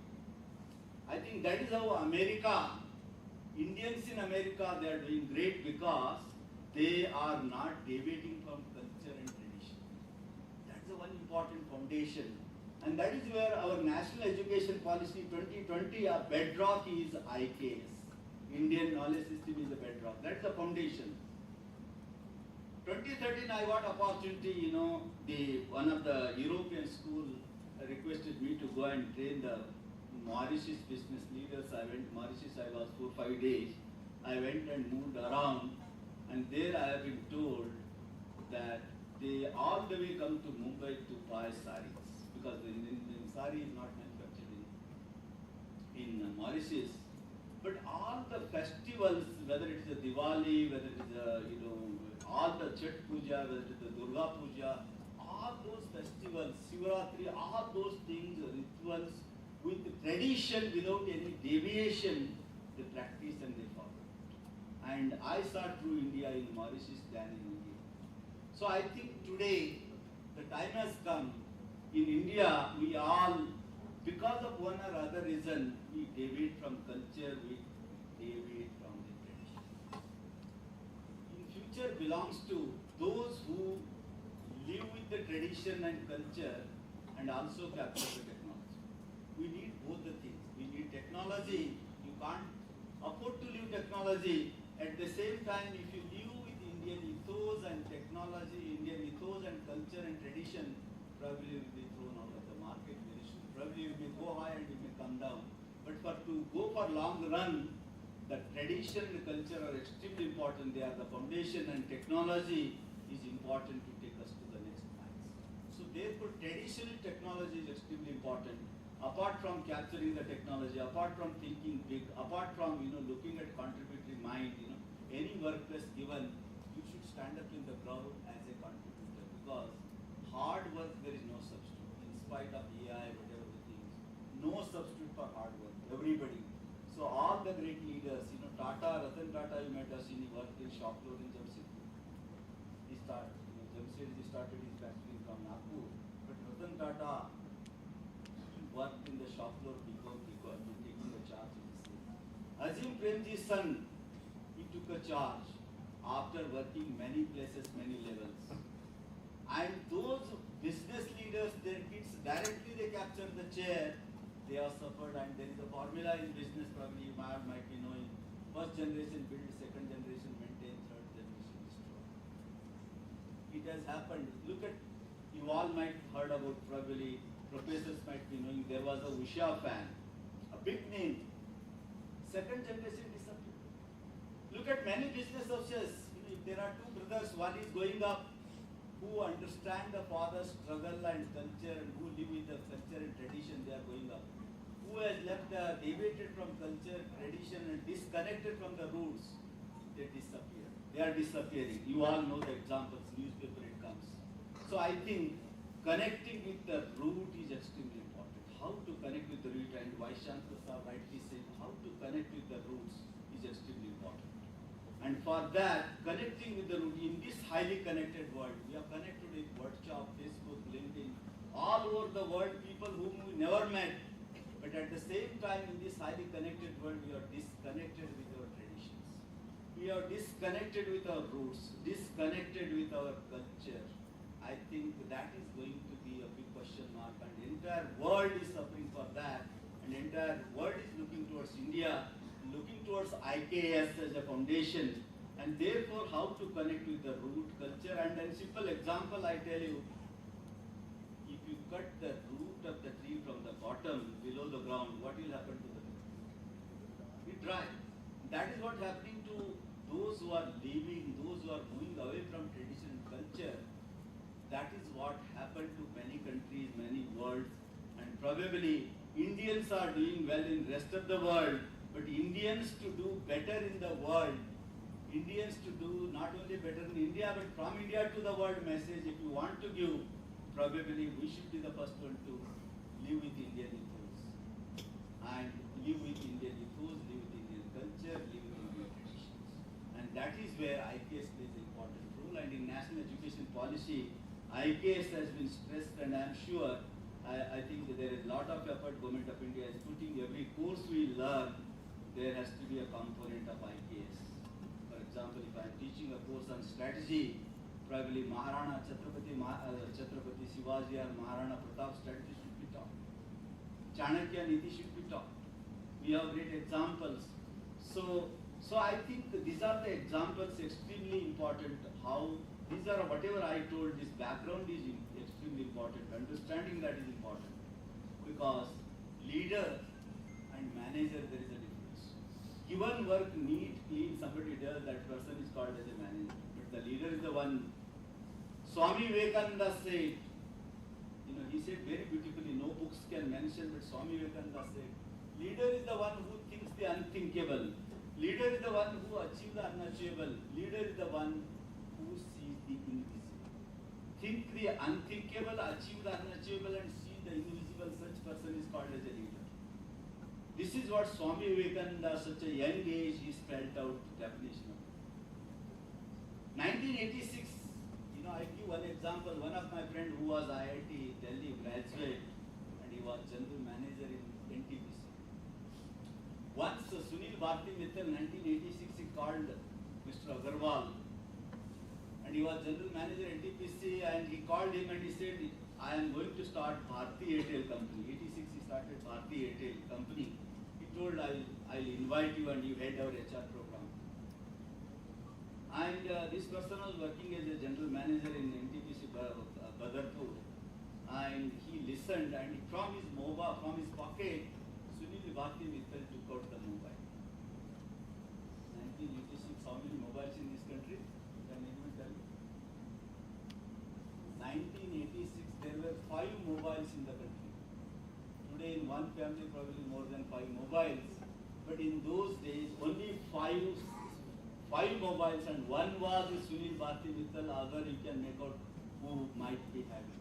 I think that is how Indians in America, they are doing great because they are not deviating from culture and tradition. That's the one important foundation. And that is where our National Education Policy 2020, our bedrock is IKS. Indian knowledge system is the bedrock. That's the foundation. 2013, I got opportunity, one of the European school requested me to go and train the Mauritius business leaders. I went to Mauritius, I was 4-5 days. I went and moved around and there I have been told that they all the way come to Mumbai to buy saris because the Indian sari is not manufactured in Mauritius. But all the festivals, whether it is a Diwali, whether it is a, all the Chhat Puja, whether it is the Durga Puja, all those festivals, Shivaratri, all those things, rituals, with tradition, without any deviation, they practice and they follow. And I saw true India in Mauritius than in India. So I think today, the time has come. In India, we all, because of one or other reason, we deviate from culture, we deviate from the tradition. In future belongs to those who live with the tradition and culture and also capture the technology. We need both the things. We need technology. You can't afford to live technology. At the same time, if you live with Indian ethos and technology, Indian ethos and culture and tradition, probably you will be thrown out of the market very soon. Probably you may go high and you may come down. But to go for long run, the tradition and culture are extremely important. They are the foundation, and technology is important to take us to the next heights. So therefore, traditional technology is extremely important. Apart from capturing the technology, apart from thinking big, apart from looking at contributory mind, any workplace given, you should stand up in the ground as a contributor, because hard work there is no substitute. In spite of AI, whatever the things, no substitute for hard work. Everybody. So all the great leaders, Ratan Tata, you might have seen, he worked in shop floor in Jamshedpur. He started his factory from Nagpur, but Ratan Tata worked in the shop floor before taking the charge of the same. Azim Premji's son, he took a charge after working many places, many levels. And those business leaders, their kids directly they capture the chair. They have suffered, and there is a formula in business, probably you might be knowing. First generation build, second generation maintain, third generation destroy. It has happened. Look at, you all might heard about, probably professors might be knowing, there was a Usha fan, a big name. Second generation disappeared. Look at many business associates. If there are two brothers, one is going up, who understand the father's struggle and culture, and who live with the culture and tradition, they are going up. Who has left deviated from culture, tradition, and disconnected from the roots, they disappear. They are disappearing. You all know the examples, newspaper it comes. So I think connecting with the root is extremely important. How to connect with the root, and Vice Chancellor rightly said, how to connect with the roots is extremely important. And for that, connecting with the root in this highly connected world, we are connected with WhatsApp, Facebook, LinkedIn, all over the world, people whom we never met. But at the same time, in this highly connected world, we are disconnected with our traditions. We are disconnected with our roots, disconnected with our culture. I think that is going to be a big question mark, and the entire world is suffering for that, and the entire world is looking towards India, looking towards IKS as a foundation, and therefore how to connect with the root culture. And a simple example I tell you, if you cut the root of the tree from the bottom, below the ground, what will happen to the tree? It dry. That is what happening to those who are leaving, those who are moving away from tradition and culture. That is what happened to many countries, many worlds, and probably Indians are doing well in rest of the world, but Indians to do better in the world, Indians to do not only better in India, but from India to the world message, if you want to give, probably we should be the first one to live with Indian ethos. And live with Indian ethos, live with Indian culture, live with Indian traditions. And that is where IKS plays an important role. And in national education policy, IKS has been stressed, and I am sure, I think that there is a lot of effort Government of India is putting. Every course we learn, there has to be a component of IKS. For example, if I am teaching a course on strategy, probably Maharana Chhatrapati Shivaji or Maharana Pratap strategy should be taught. Chanakya Niti should be taught. We have great examples. So I think these are the examples extremely important. How these are whatever I told, this background is extremely important. Understanding that is important, because leader and manager, there is a difference. Given work, neat, clean, somebody does, that person is called as a manager. But the leader is the one. Swami Vivekananda said, he said very beautifully, no books can mention, but Swami Vivekananda said, leader is the one who thinks the unthinkable. Leader is the one who achieves the unachievable. Leader is the one who sees the invisible. Think the unthinkable, achieve the unachievable, and see the invisible. Such person is called as a leader. This is what Swami Vivekananda, such a young age, he spelled out the definition of it. 1986, I give one example. One of my friend who was IIT Delhi graduate, and he was general manager in NTPC. Once Sunil Bharti Mittal, 1986, he called Mr. Agarwal, and he was general manager NTPC, and he called him and he said, I am going to start Bharti Airtel company. 86 he started Bharti Airtel company. He told, I'll invite you and you head our HR program. And this person was working as a general manager in NTPC Badarpur. And he listened, and from his mobile, from his pocket, Sunil Bharti Mittal took out the mobile. 1986, how many mobiles in this country? Can anyone tell me? 1986, there were 5 mobiles in the country. Today in one family probably more than 5 mobiles. But in those days, only five mobiles, and one was Sunil Bharti Mittal, other you can make out who might be having.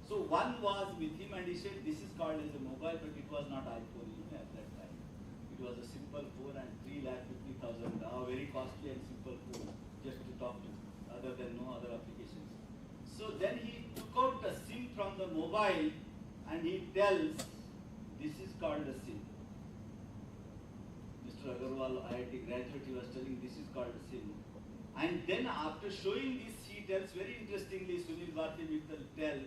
So one was with him, and he said this is called as a mobile, but it was not iPhone at that time. It was a simple phone and 3,50,000, a very costly and simple phone just to talk to, other than no other applications. So then he took out the SIM from the mobile and he tells, this is called a SIM. Mr. Agarwal, IIT graduate, he was telling this is called a SIM. And then after showing this, he tells very interestingly, Sunil Bharti Mittal tells,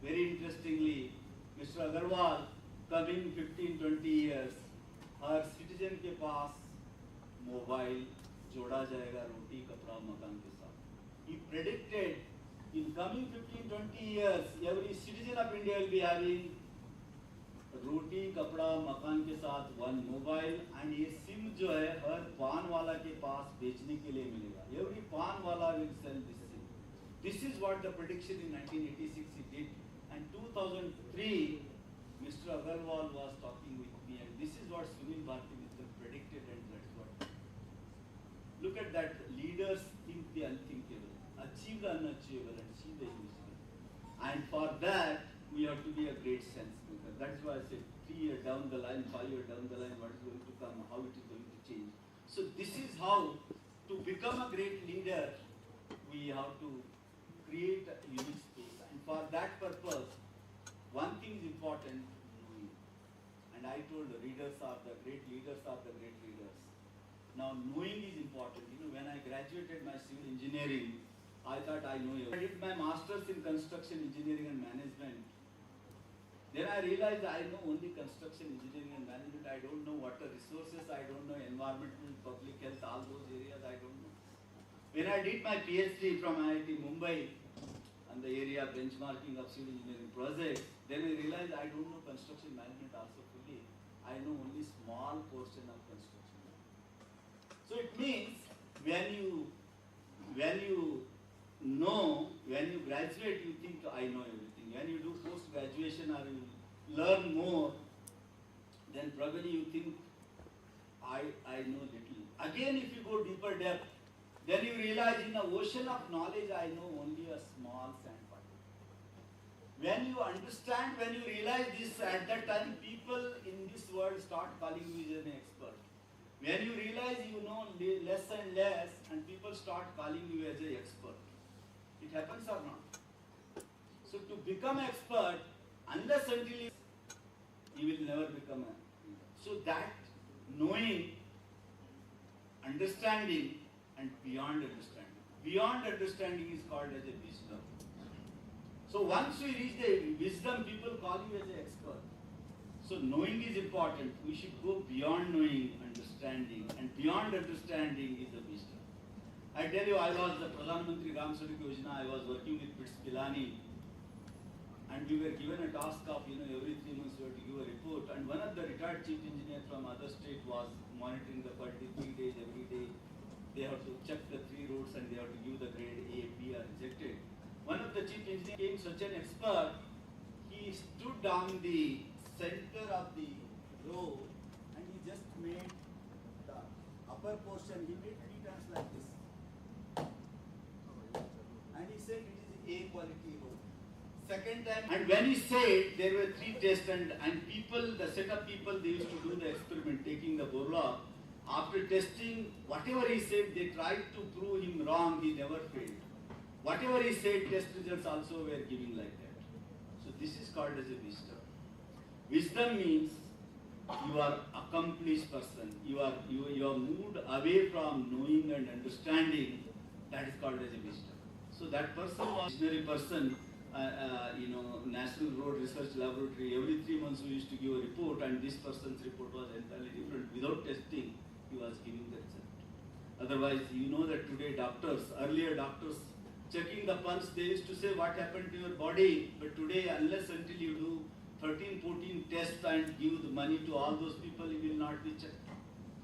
very interestingly, Mr. Agarwal, coming 15-20 years, her citizen के पास mobile जोड़ा जाएगा रोटी कपड़ा मकान के साथ. He predicted in coming 15-20 years, every citizen of India will be having रोटी कपड़ा मकान के साथ one mobile, and ये SIM जो है हर पान वाला के पास बेचने के लिए मिलेगा. Every पान वाला will sell this SIM. This is what the prediction in 1986 he did. And 2003, Mr. Agarwal was talking with me, and this is what Sunil Bharti Mittal predicted, and that's what. Look at that, leaders think the unthinkable, achieve the unachievable, and see the invisible. And for that, we have to be a great sense maker. That's why I said 3 years down the line, 5 years down the line, what is going to come, how it is going to change. So this is how, to become a great leader, we have to create a unique space. And for that purpose, one thing is important, knowing. And I told the readers are the great leaders are the great leaders. Now knowing is important. You know, when I graduated my civil engineering, I thought I know everything. I did my master's in construction engineering and management. Then I realized I know only construction engineering and management. I don't know water resources, I don't know environmental, public health, all those areas I don't know. When I did my PhD from IIT Mumbai, on the area benchmarking of civil engineering projects, then I realized I don't know construction management also fully. I know only small portion of construction management. So it means when you know, when you graduate, you think I know everything. When you do post-graduation or you learn more, then probably you think I know little. Again, if you go deeper depth, then you realize in the ocean of knowledge, I know only a small sand particle. When you understand, when you realize this, at that time, people in this world start calling you as an expert. When you realize you know less and less, and people start calling you as an expert. It happens or not? So to become expert, unless until you will never become a leader. So that knowing, understanding, and beyond understanding. Beyond understanding is called as a wisdom. So once we reach the wisdom, people call you as an expert. So knowing is important. We should go beyond knowing, understanding, and beyond understanding is the wisdom. I tell you, I was the Pradhan Mantri Gram Sadak Yojana. I was working with Bits Pilani, and we were given a task of, every 3 months we had to give a report. And one of the retired chief engineer from other state was monitoring the quality 3 days, every day. They have to check the 3 roads and they have to give the grade A, B are rejected. One of the chief engineers came such an expert, he stood on the center of the road and he just made the upper portion, he made 3 times like this. And he said it is A quality road. Second time, and when he said there were 3 tests and people, the set of people, they used to do the experiment, taking the borla. After testing, whatever he said, they tried to prove him wrong, he never failed. Whatever he said, test results also were giving like that. So this is called as a wisdom. Wisdom means you are accomplished person. You are moved away from knowing and understanding. That is called as a wisdom. So that person was a visionary person. National Road Research Laboratory, every 3 months we used to give a report, and this person's report was entirely different. Without testing, he was giving the result. Otherwise, you know that today doctors, earlier doctors, checking the pulse, they used to say what happened to your body, but today unless until you do 13, 14 tests and give the money to all those people, you will not be checked,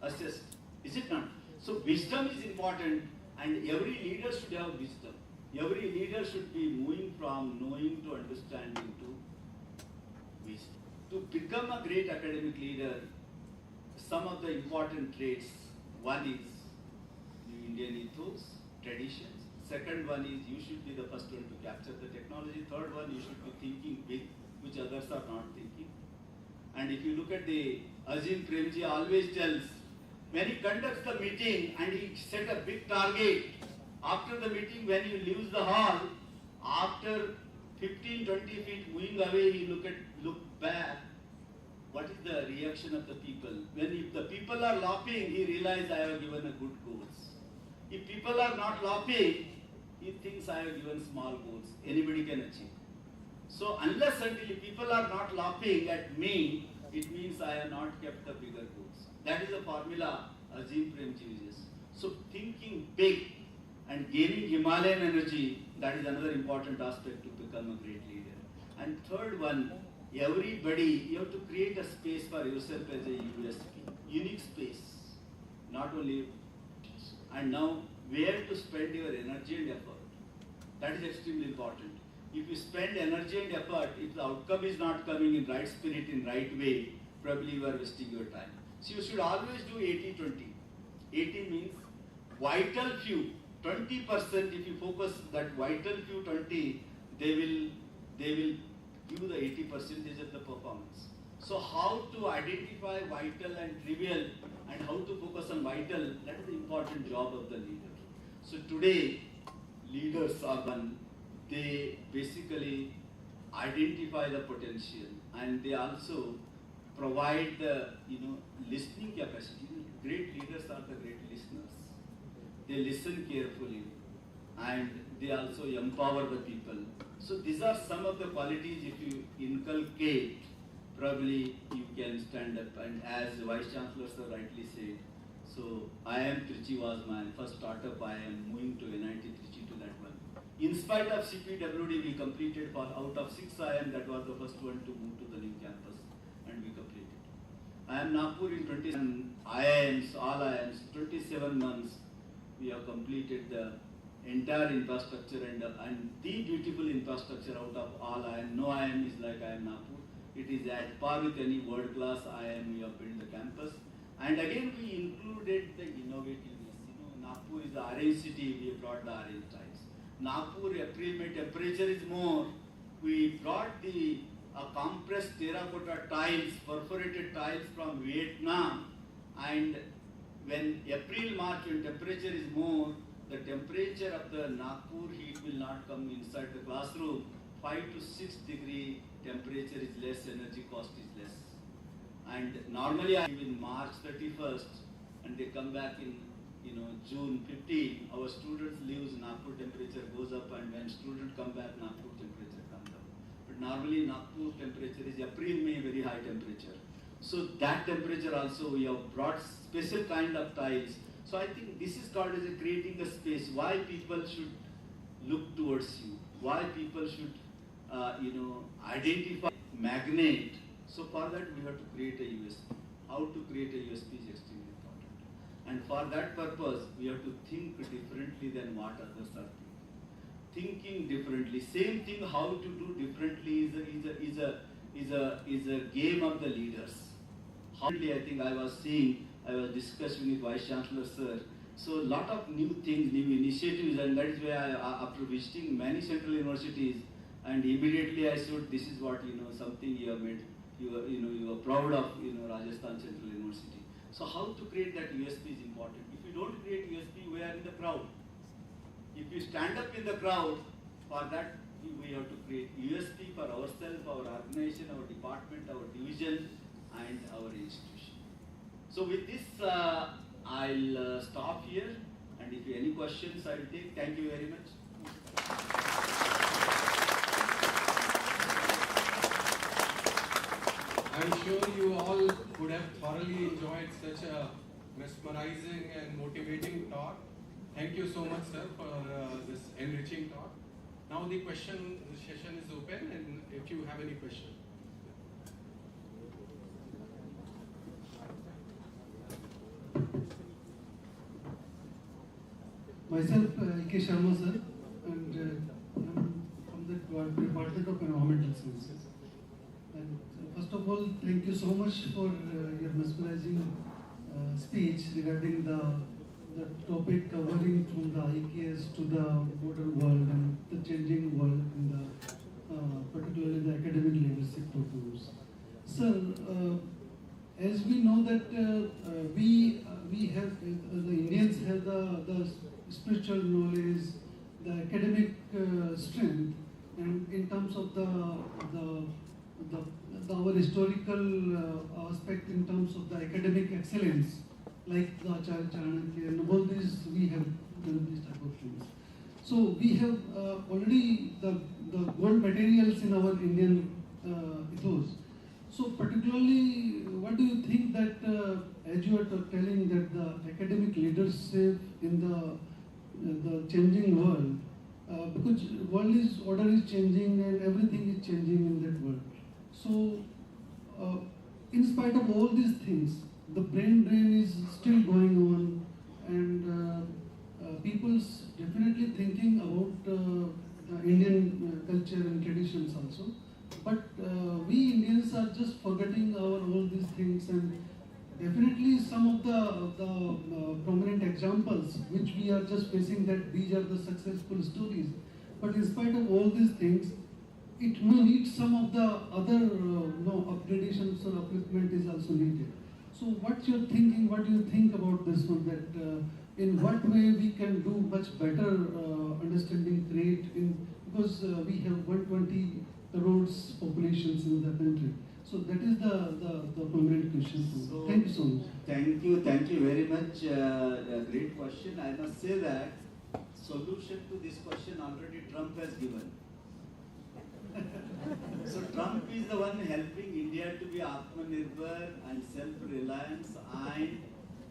assessed. Is it not? So wisdom is important, and every leader should have wisdom. Every leader should be moving from knowing to understanding to wisdom. To become a great academic leader, some of the important traits, one is the Indian ethos, traditions. Second one is you should be the first one to capture the technology. Third one, you should be thinking big, which others are not thinking. And if you look at the Azim Premji always tells, when he conducts the meeting and he set a big target, after the meeting when he leaves the hall, after 15, 20 feet moving away, he look back, what is the reaction of the people? When if the people are laughing, he realizes I have given a good goals. If people are not laughing, he thinks I have given small goals. Anybody can achieve. So unless until people are not laughing at me, it means I have not kept the bigger goals. That is the formula Azim Premji uses. So thinking big and gaining Himalayan energy, that is another important aspect to become a great leader. And third one, everybody, you have to create a space for yourself as a USP, unique space, not only. And now, where to spend your energy and effort? That is extremely important. If you spend energy and effort, if the outcome is not coming in right spirit, in right way, probably you are wasting your time. So you should always do 80-20. 80 means vital few. 20%, if you focus that vital few 20, they will give the 80% of the performance. So how to identify vital and trivial and how to focus on vital, that is the important job of the leader. So today, leaders are one, they basically identify the potential and they also provide the listening capacity. Great leaders are the great listeners. They listen carefully and they also empower the people. So these are some of the qualities if you inculcate, probably you can stand up. And as Vice Chancellor sir rightly said, so IIM Trichy was my first startup. I am moving to NIT Trichy to that one. In spite of CPWD, we completed out of 6 IIM, that was the first one to move to the new campus, and we completed. IIM Nagpur in 27 IIMs, all IIMs, 27 months. We have completed the entire infrastructure and the beautiful infrastructure out of all IIM. No IIM is like IIM Nagpur. It is at par with any world-class IIM. We have built the campus. And again, we included the innovativeness. Nagpur is the orange city. We have brought the orange tiles. Nagpur, April, May temperature is more. We brought the compressed terracotta tiles, perforated tiles from Vietnam. And when April, March, when temperature is more, the temperature of the Nagpur heat will not come inside the classroom. 5 to 6 degree temperature is less, energy cost is less. And normally I live in March 31st and they come back in June 15. Our students leaves, Nagpur temperature goes up, and when students come back, Nagpur temperature comes down. But normally Nagpur temperature is April, May, very high temperature. So that temperature also we have brought special kind of tiles. So I think this is called as creating a space. Why people should look towards you? Why people should, identify magnet? So for that we have to create a USP. How to create a USP is extremely important. And for that purpose, we have to think differently than what others are thinking. Thinking differently. Same thing, how to do differently is a game of the leaders. I think I was discussing with Vice Chancellor sir. So a lot of new things, new initiatives, and that is why after visiting many central universities, and immediately I said, this is what something you have made. You are proud of Rajasthan Central University. So how to create that USP is important. If you don't create USP, we are in the crowd. If you stand up in the crowd, for that we have to create USP for ourselves, our organization, our department, our division, and our institution. So with this, I'll stop here, and if you have any questions, I'll take. Thank you very much. I'm sure you all would have thoroughly enjoyed such a mesmerizing and motivating talk. Thank you so much, sir, for this enriching talk. Now the question session is open, and if you have any question. Myself, K. Sharma sir, and I'm from the Department of Environmental Sciences. And first of all, thank you so much for your mesmerizing speech regarding the topic covering from the IKS to the modern world and the changing world in the particularly the academic leadership programs. Sir, as we know that we have the Indians have the spiritual knowledge, the academic strength, and in terms of our historical aspect in terms of the academic excellence, like the Acharya Chanakya and all these, we have done these type of things. So we have already the gold materials in our Indian ethos. So particularly, what do you think that as you are telling that the academic leadership in the changing world, because order is changing and everything is changing in that world. So, in spite of all these things, the brain drain is still going on, and people's definitely thinking about the Indian culture and traditions also. But we Indians are just forgetting all these things, and definitely some of the prominent examples which we are just facing, that these are the successful stories. But in spite of all these things, it may need some of the other upgradations or upliftment is also needed. So what's your thinking? What do you think about this one? That in what way we can do much better understanding trade because we have 120 crores populations in the country. So that is the prominent question. So, thank you so much. Thank you very much. A great question. I must say that solution to this question already Trump has given. So Trump is the one helping India to be Atmanirbhar and self-reliance, and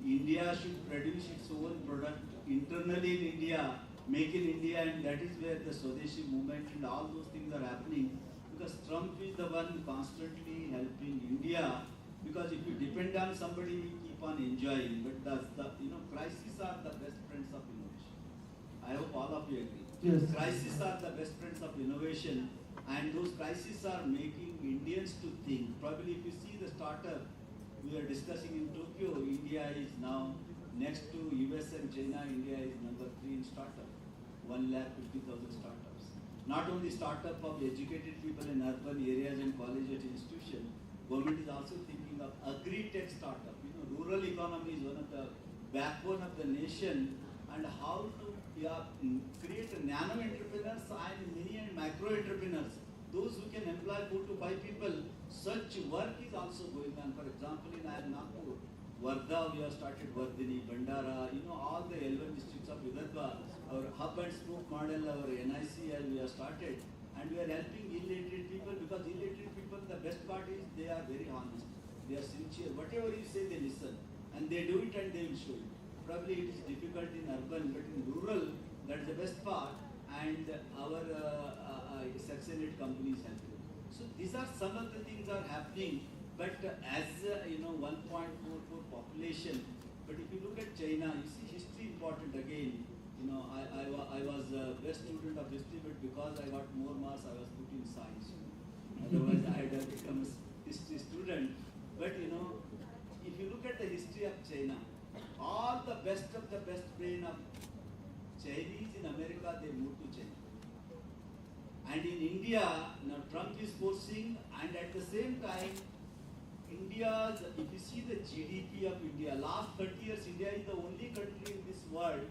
India should produce its own product internally in India, make in India, and that is where the Swadeshi movement and all those things are happening. Because Trump is the one constantly helping India. Because if you depend on somebody, we keep on enjoying. But crises are the best friends of innovation. I hope all of you agree. Yes. Crises are the best friends of innovation, and those crises are making Indians to think. Probably, if you see the startup we are discussing in Tokyo, India is now next to US and China. India is number 3 in startup. 150,000 startups. Not only startup of educated people in urban areas and colleges and institutions, government is also thinking of agri-tech startup. Rural economy is one of the backbone of the nation, and how to create nano entrepreneurs and mini and micro entrepreneurs, those who can employ 4 to 5 people. Such work is also going on. For example, in Nagpur, Wardha, we have started Vardhini, Bandara, all the 11 districts of Vidarbha. Our hub and spoke model, our NIC, we have started, and we are helping illiterate people, because illiterate people, the best part is they are very honest, they are sincere. Whatever you say, they listen, and they do it and they will show you. Probably it is difficult in urban, but in rural, that's the best part, and our succeeded companies help you. So these are some of the things are happening, but as 1.44 population, but if you look at China, you see history important again. I was best student of history, but because I got more marks, I was put in science. Otherwise, I had become a history student. But if you look at the history of China, all the best of the best brain of Chinese in America, they moved to China. And in India, now Trump is forcing, and at the same time, India's, if you see the GDP of India, last 30 years, India is the only country in this world,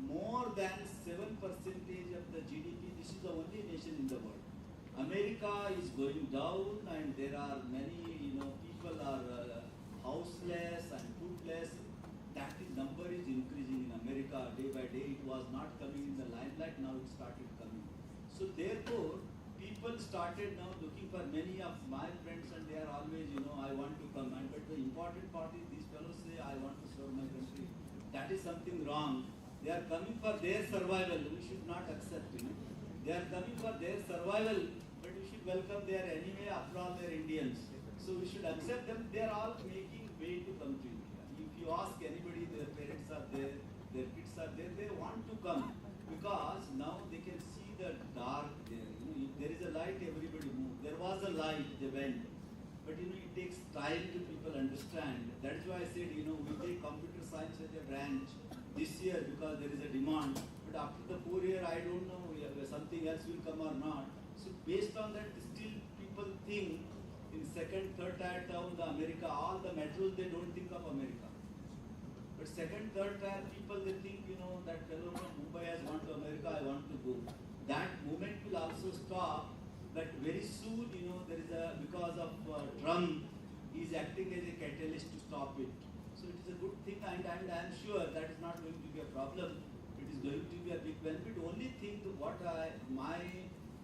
more than 7% of the GDP. This is the only nation in the world. America is going down, and there are many, people are houseless and foodless. That number is increasing in America day by day. It was not coming in the limelight, now it started coming. So therefore, people started now looking for many of my friends, and they are always, I want to come. But the important part is these fellows say, I want to serve my country. that is something wrong. They are coming for their survival. We should not accept it. They are coming for their survival, but we should welcome their anyway. After all, they are Indians. So we should accept them. They are all making way to come to India. If you ask anybody, their parents are there, their kids are there, they want to come because now they can see the dark there. If there is a light, everybody moves. There was a light, they went. But it takes time to people understand. That is why I said, we take computer science as a branch this year because there is a demand. But after the 4 year, I don't know whether something else will come or not. So based on that, still people think in second, third tier town, the America, all the metros, they don't think of America. But second, third tier people, they think, that fellow from Mumbai has gone to America, I want to go. That movement will also stop. But very soon, there is because of Trump, he is acting as a catalyst to stop it. So it is a good thing, and I am sure that is not going to be a problem. It is going to be a big benefit. Only thing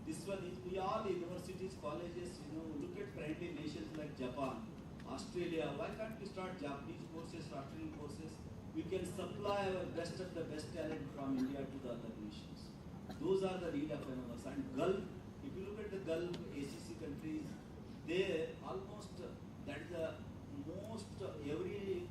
this one is, we all universities, colleges, look at friendly nations like Japan, Australia. Why can't we start Japanese courses, Australian courses? We can supply our best of the best talent from India to the other nations. Those are the need of us. And Gulf. If you look at the Gulf ACC countries, they almost, that is the most, every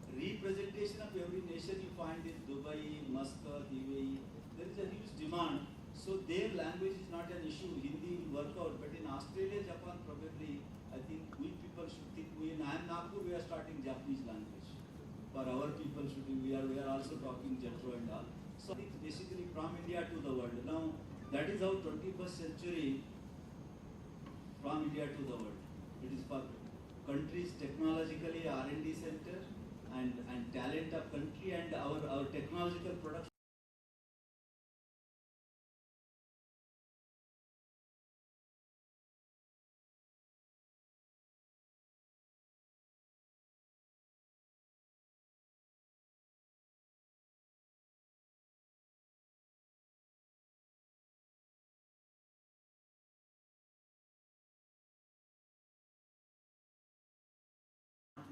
representation of every nation you find is Dubai, Muscat, UAE. There is a huge demand. So their language is not an issue. Hindi will work out. But in Australia, Japan, probably, I think we people should think, in Nagpur, we are starting Japanese language. For our people, we are also talking Jetro and all. So it's basically from India to the world. Now, that is how 21st century from India to the world. It is for countries technologically R&D center and talent of country and our technological products.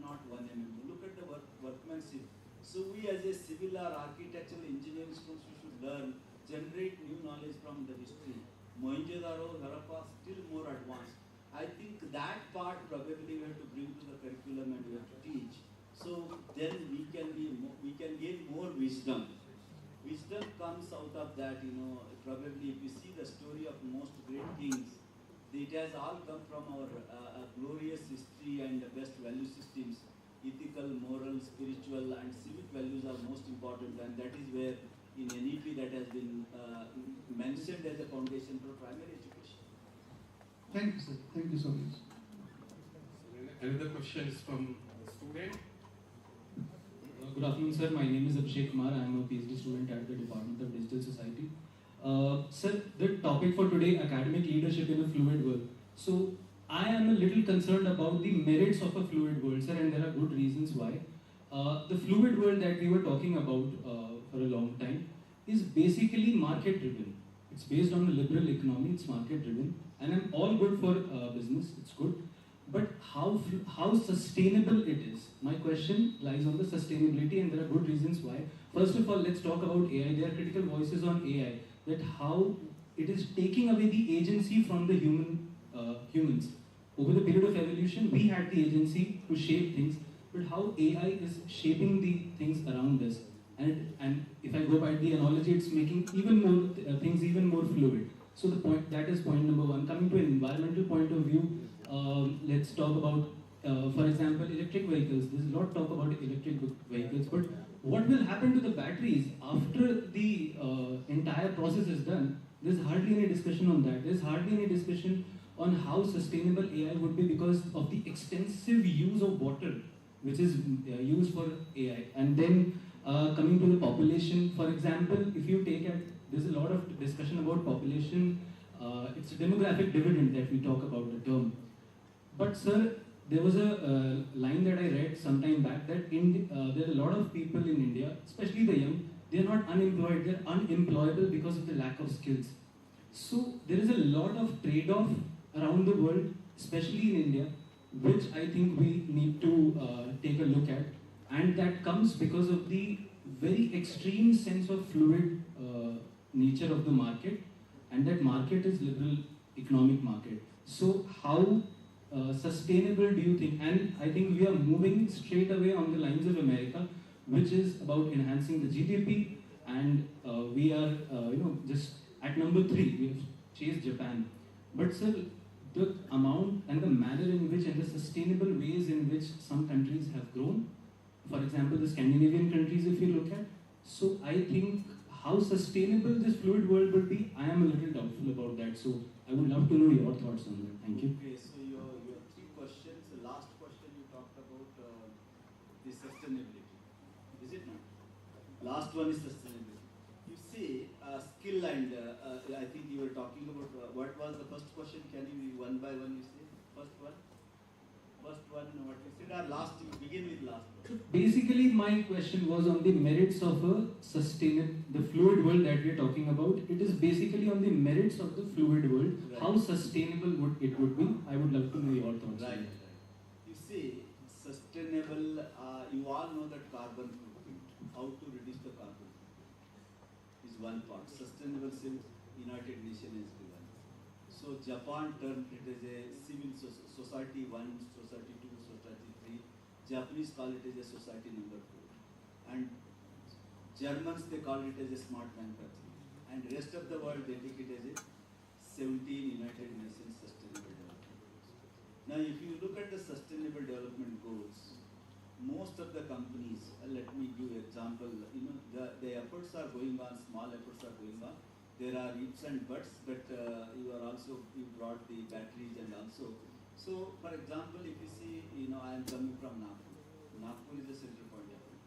Not 1 mm. Look at the workmanship. So we as a civil or architectural engineering schools, we should learn, generate new knowledge from the history. Mohenjo-daro, Harappa, still more advanced. I think that part probably we have to bring to the curriculum and we have to teach. So then we can gain more wisdom. Wisdom comes out of that, probably if you see the story of most great kings, it has all come from our glorious history and best value systems. Ethical, moral, spiritual and civic values are most important, and that is where in NEP that has been mentioned as a foundation for primary education. Thank you, sir. Thank you so much. Another question is from the student. Good afternoon, sir. My name is Abhishek Kumar. I am a PhD student at the Department of Digital Society. Sir, the topic for today, academic leadership in a fluid world. So, I am a little concerned about the merits of a fluid world, sir, and there are good reasons why. The fluid world that we were talking about for a long time is basically market-driven. It's based on a liberal economy, it's market-driven, and I'm all good for business, it's good. But how sustainable it is? My question lies on the sustainability, and there are good reasons why. First of all, let's talk about AI. There are critical voices on AI, that how it is taking away the agency from the humans. Over the period of evolution, we had the agency to shape things, but how AI is shaping the things around us. And if I go by the analogy, it's making even more things even more fluid. So that is point number one. Coming to an environmental point of view, let's talk about, for example, electric vehicles. There's a lot of talk about electric vehicles, but what will happen to the batteries after the entire process is done? There's hardly any discussion on that. There's hardly any discussion on how sustainable AI would be because of the extensive use of water, which is used for AI. And then coming to the population, for example, if you take at, there's a lot of discussion about population. It's a demographic dividend that we talk about the term. But sir, there was a line that I read some time back that there are a lot of people in India, especially the young, they're not unemployed, they're unemployable because of the lack of skills. So there is a lot of trade-off around the world, especially in India, which I think we need to take a look at. and that comes because of the very extreme sense of fluid nature of the market, and that market is liberal economic market. So how sustainable do you think? And I think we are moving straight away on the lines of America, which is about enhancing the GDP, and we are just at number 3. We have chased Japan, but sir, the amount and the manner in which and the sustainable ways in which some countries have grown, for example, the Scandinavian countries, if you look at. So I think how sustainable this fluid world will be, I am a little doubtful about that. So I would love to know your thoughts on that. Thank you. Okay, so your 3 questions. The last question you talked about the sustainability. Is it not? Last one is sustainability. You see, skill and I think you were talking about what was the first question? Can you one by one you say? First one, what you said, or last? You begin with last one. Basically, my question was on the merits of a the fluid world that we are talking about. It is basically on the merits of the fluid world. Right. How sustainable it would be? I would love to know your thoughts. Right. You see, sustainable. You all know that carbon footprint. How to reduce the carbon footprint is one part. Sustainable since United Nations is given. So Japan termed it as a civil society 1, society 2, society 3. Japanese call it as a society number 4. And Germans, they call it as a smart manufacturing. And rest of the world, they take it as a 17 United Nations Sustainable Development Goals. Now, if you look at the Sustainable Development Goals, most of the companies, let me give you an example, the efforts are going on, small efforts are going on. There are ifs and buts, but you brought the batteries and also. So, for example, if you see, I am coming from Nagpur. Nagpur is the center point of it.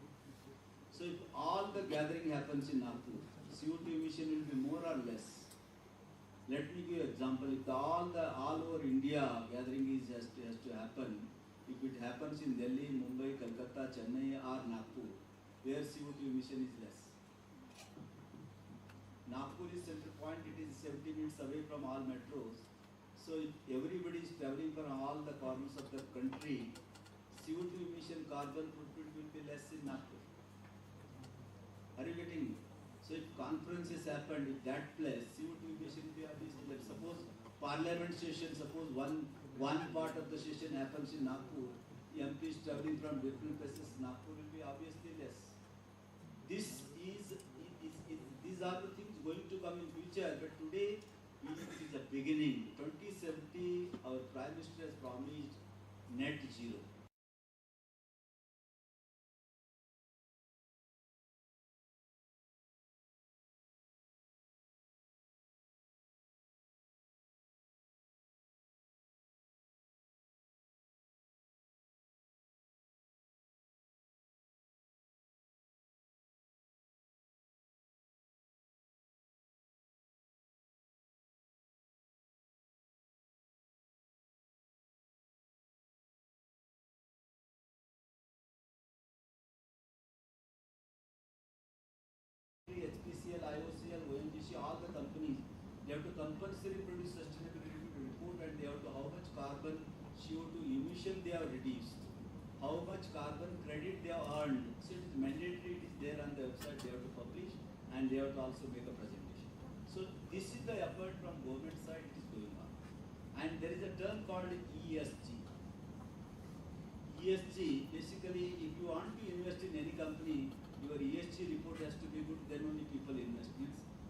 So, if all the gathering happens in Nagpur, CO2 emission will be more or less. Let me give you an example. If all over India gathering has to happen, if it happens in Delhi, Mumbai, Kolkata, Chennai, or Nagpur, where CO2 emission is less. Nagpur is center point, it is 70 minutes away from all metros. So if everybody is traveling from all the corners of the country, CO2 emission carbon footprint will be less in Nagpur. Are you getting me? So if conferences happen in that place, CO2 emission will be obviously less. Suppose parliament session, suppose one part of the session happens in Nagpur, MPs traveling from different places, Nagpur will be obviously less. These are the things going to come in future, but today it is a beginning. 2070, our Prime Minister has promised net zero. HPCL, IOCL, ONGC, all the companies, they have to compulsory produce sustainability report, and they have to how much carbon CO2 emission they have reduced, how much carbon credit they have earned. So it is mandatory, it is there on the website, they have to publish, and they have to also make a presentation. So this is the effort from government side, it is going on. And there is a term called ESG. ESG, basically, if you want to invest in any company, your ESG report has to be good, then only people invest.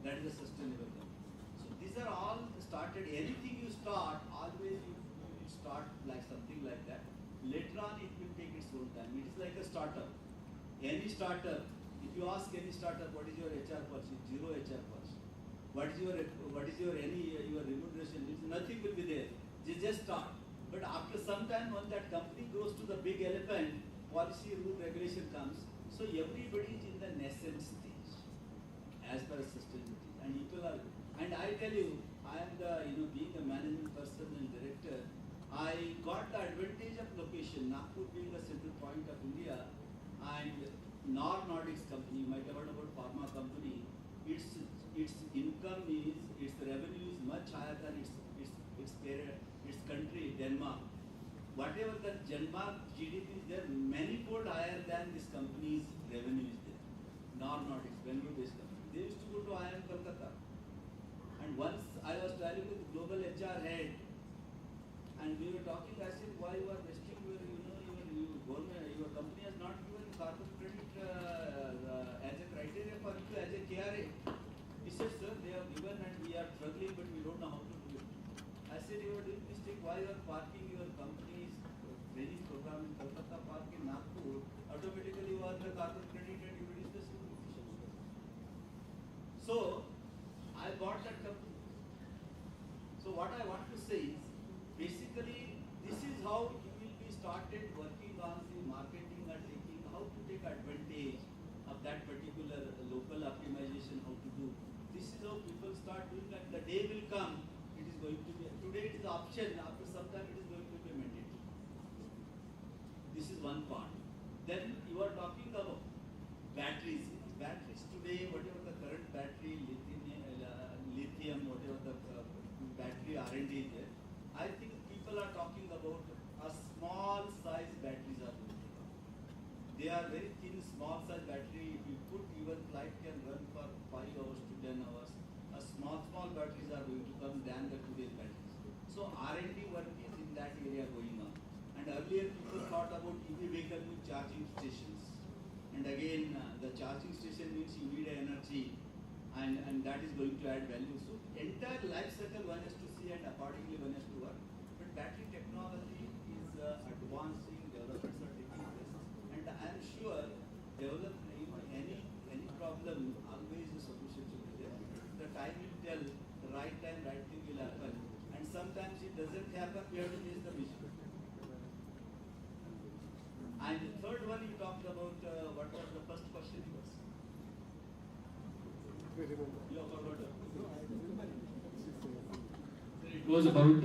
That is a sustainable company. So these are all started. Anything you start, always you start like something like that. Later on, it will take its own time. It is like a startup. Any startup, if you ask any startup, what is your HR policy? Zero HR policy. What is your remuneration? Nothing will be there. They just start. But after some time, when that company goes to the big elephant, policy, rule, regulation comes. So everybody is in the nascent stage, as far as sustainability. And people are, and I tell you, I am being a management person and director, I got the advantage of location. Nagpur being the central point of India, and Nordics company, you might have heard about pharma company. Its income is, its revenue is much higher than its country, Denmark. whatever the Denmark GDP is there, manifold higher than this company's revenue is there. Nordics, Bengaluru-based company. They used to go to IIM Kolkata. And once I was traveling with global HR head, and we were talking, I said, why you are wasting your, your company has not given carbon credit as a criteria for you, as a KRA. He said, sir, they have given and we are struggling, but we don't know how to do it. I said, you are doing mistake. Why you are parking your company's training program in Kolkata, park in Nagpur? Automatically you are the carbon credit and you reduce the CO2 emissions. So, I bought that company. So what I want to say is, basically, this is how you will be started working on the marketing and taking, how to take advantage of that particular local optimization, how to do. This is how people start doing that. The day will come, it is going to be, today it is option, after some time it is going to be mandatory. This is one part. Then you are talking about batteries. Batteries today, whatever the current battery, lithium, whatever the battery R&D is there, I think people are talking about a small size batteries are going to come. They are very thin, small size battery. If you put, even flight can run for 5 hours to 10 hours. A small batteries are going to come than the today's batteries. So R&D work is in that area going on. And earlier people thought about EV vehicle with charging stations. And again, the charging station means you need energy, and that is going to add value. So entire life cycle one has to see, and accordingly one has to work. But battery technology is advancing, developments are taking place, and I am sure any problem, always a solution to be there. The time will tell, the right time, right thing will happen, and sometimes it doesn't happen, we have to face the mission. And the third one you talked about, what was the first question was? You have forgotten. It was about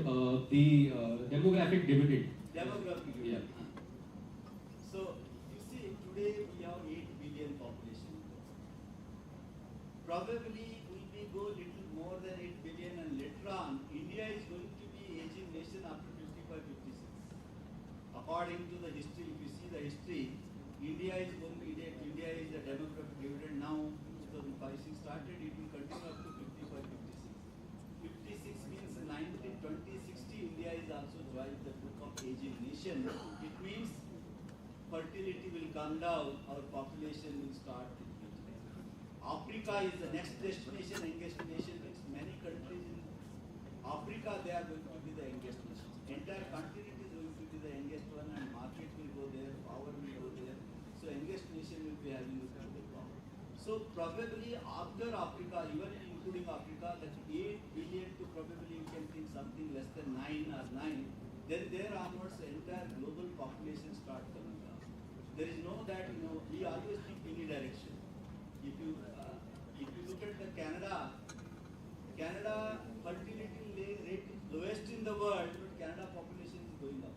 the demographic dividend. Demographic dividend. Yeah. So, you see, today we have 8 billion population. Probably we may go little more than 8 billion, and later on, India is going to be aging nation after 55, 56. According to the history, if you see the history, India is the demographic dividend now. 2005 started, it will continue up to 55, 56. 56 means 2060, India is also joined the group of aging nation. It means fertility will come down, our population will start decreasing. Africa is the next destination, youngest nation, means many countries in Africa, they are going to be the youngest nation. Entire continent is going to be the youngest one, and market will go there, power will go there. So youngest nation will be having the global power. So probably after Africa, even including Africa, that 8 billion to probably you can think something less than 9 or 9, then there onwards the entire global population start coming down. There is no that, we always think any direction. If you look at the Canada fertility rate is lowest in the world, but Canada population is going up.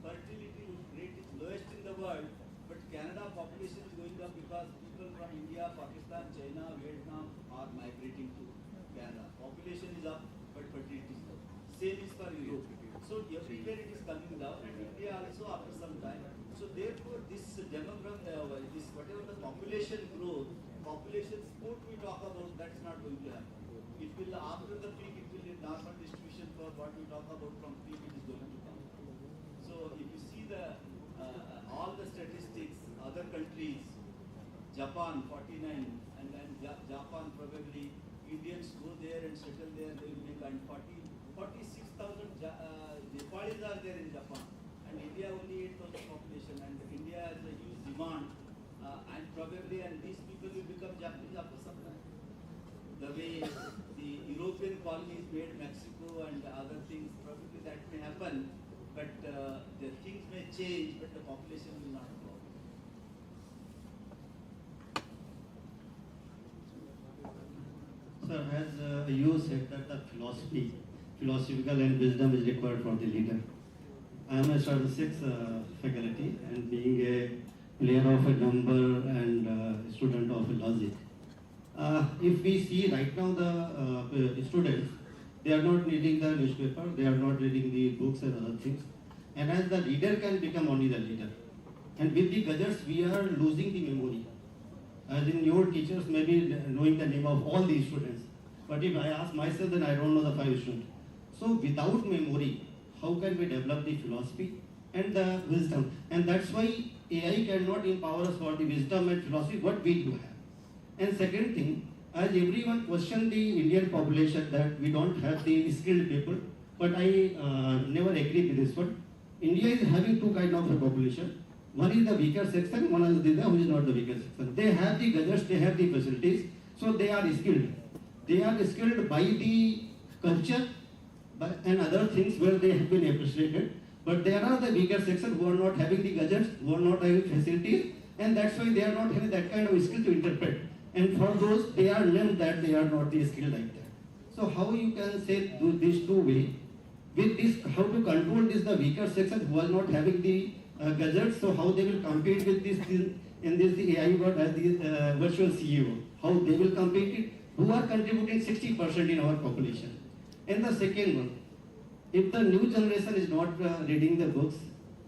Fertility rate is lowest in the world, but Canada population is going up because people from India, Pakistan, China, Vietnam are migrating to Canada. Population is up, but fertility is down. Same is for Europe. So everywhere it is coming down, and India also after some time. So therefore, this this whatever the population growth, population sport we talk about, that's not going to happen. It will after the peak, it will be normal distribution for what we talk about from peak, it is going to come. So if you see the all the statistics, other countries, Japan 49, and then Japan probably Indians go there and settle there, they will make 46,000 Nepalis are there in Japan, and India only 8,000 population, and India has a huge demand, and probably these people will become Japanese after some time. The way the European colonies made Mexico and other things, probably that may happen, but the things may change, but the population will not grow. Sir, as you said that the philosophical and wisdom is required for the leader. I am a statistics faculty, and being a player of a number and student of logic. If we see right now the students, they are not reading the newspaper, they are not reading the books and other things. And as the leader can become only the leader. And with the gadgets, we are losing the memory. As in your teachers may be knowing the name of all these students. But if I ask myself, then I don't know the 5 students. So without memory, how can we develop the philosophy and the wisdom? And that's why AI cannot empower us for the wisdom and philosophy, what we do have. And second thing, as everyone questioned the Indian population that we don't have the skilled people, but I never agree with this one. India is having two kinds of a population. One is the weaker section, one is the who is not the weaker section. They have the gadgets, they have the facilities, so they are skilled. They are skilled by the culture and other things where they have been appreciated. But there are the weaker section who are not having the gadgets, who are not having facilities, and that's why they are not having that kind of skill to interpret. And for those, they are named that they are not the skilled like that. So how you can say these two ways? With this, how to control this the weaker section who are not having the gadgets, so how they will compete with this in this the AI world as the virtual CEO? How they will compete it? Who are contributing 60% in our population? And the second one, if the new generation is not reading the books,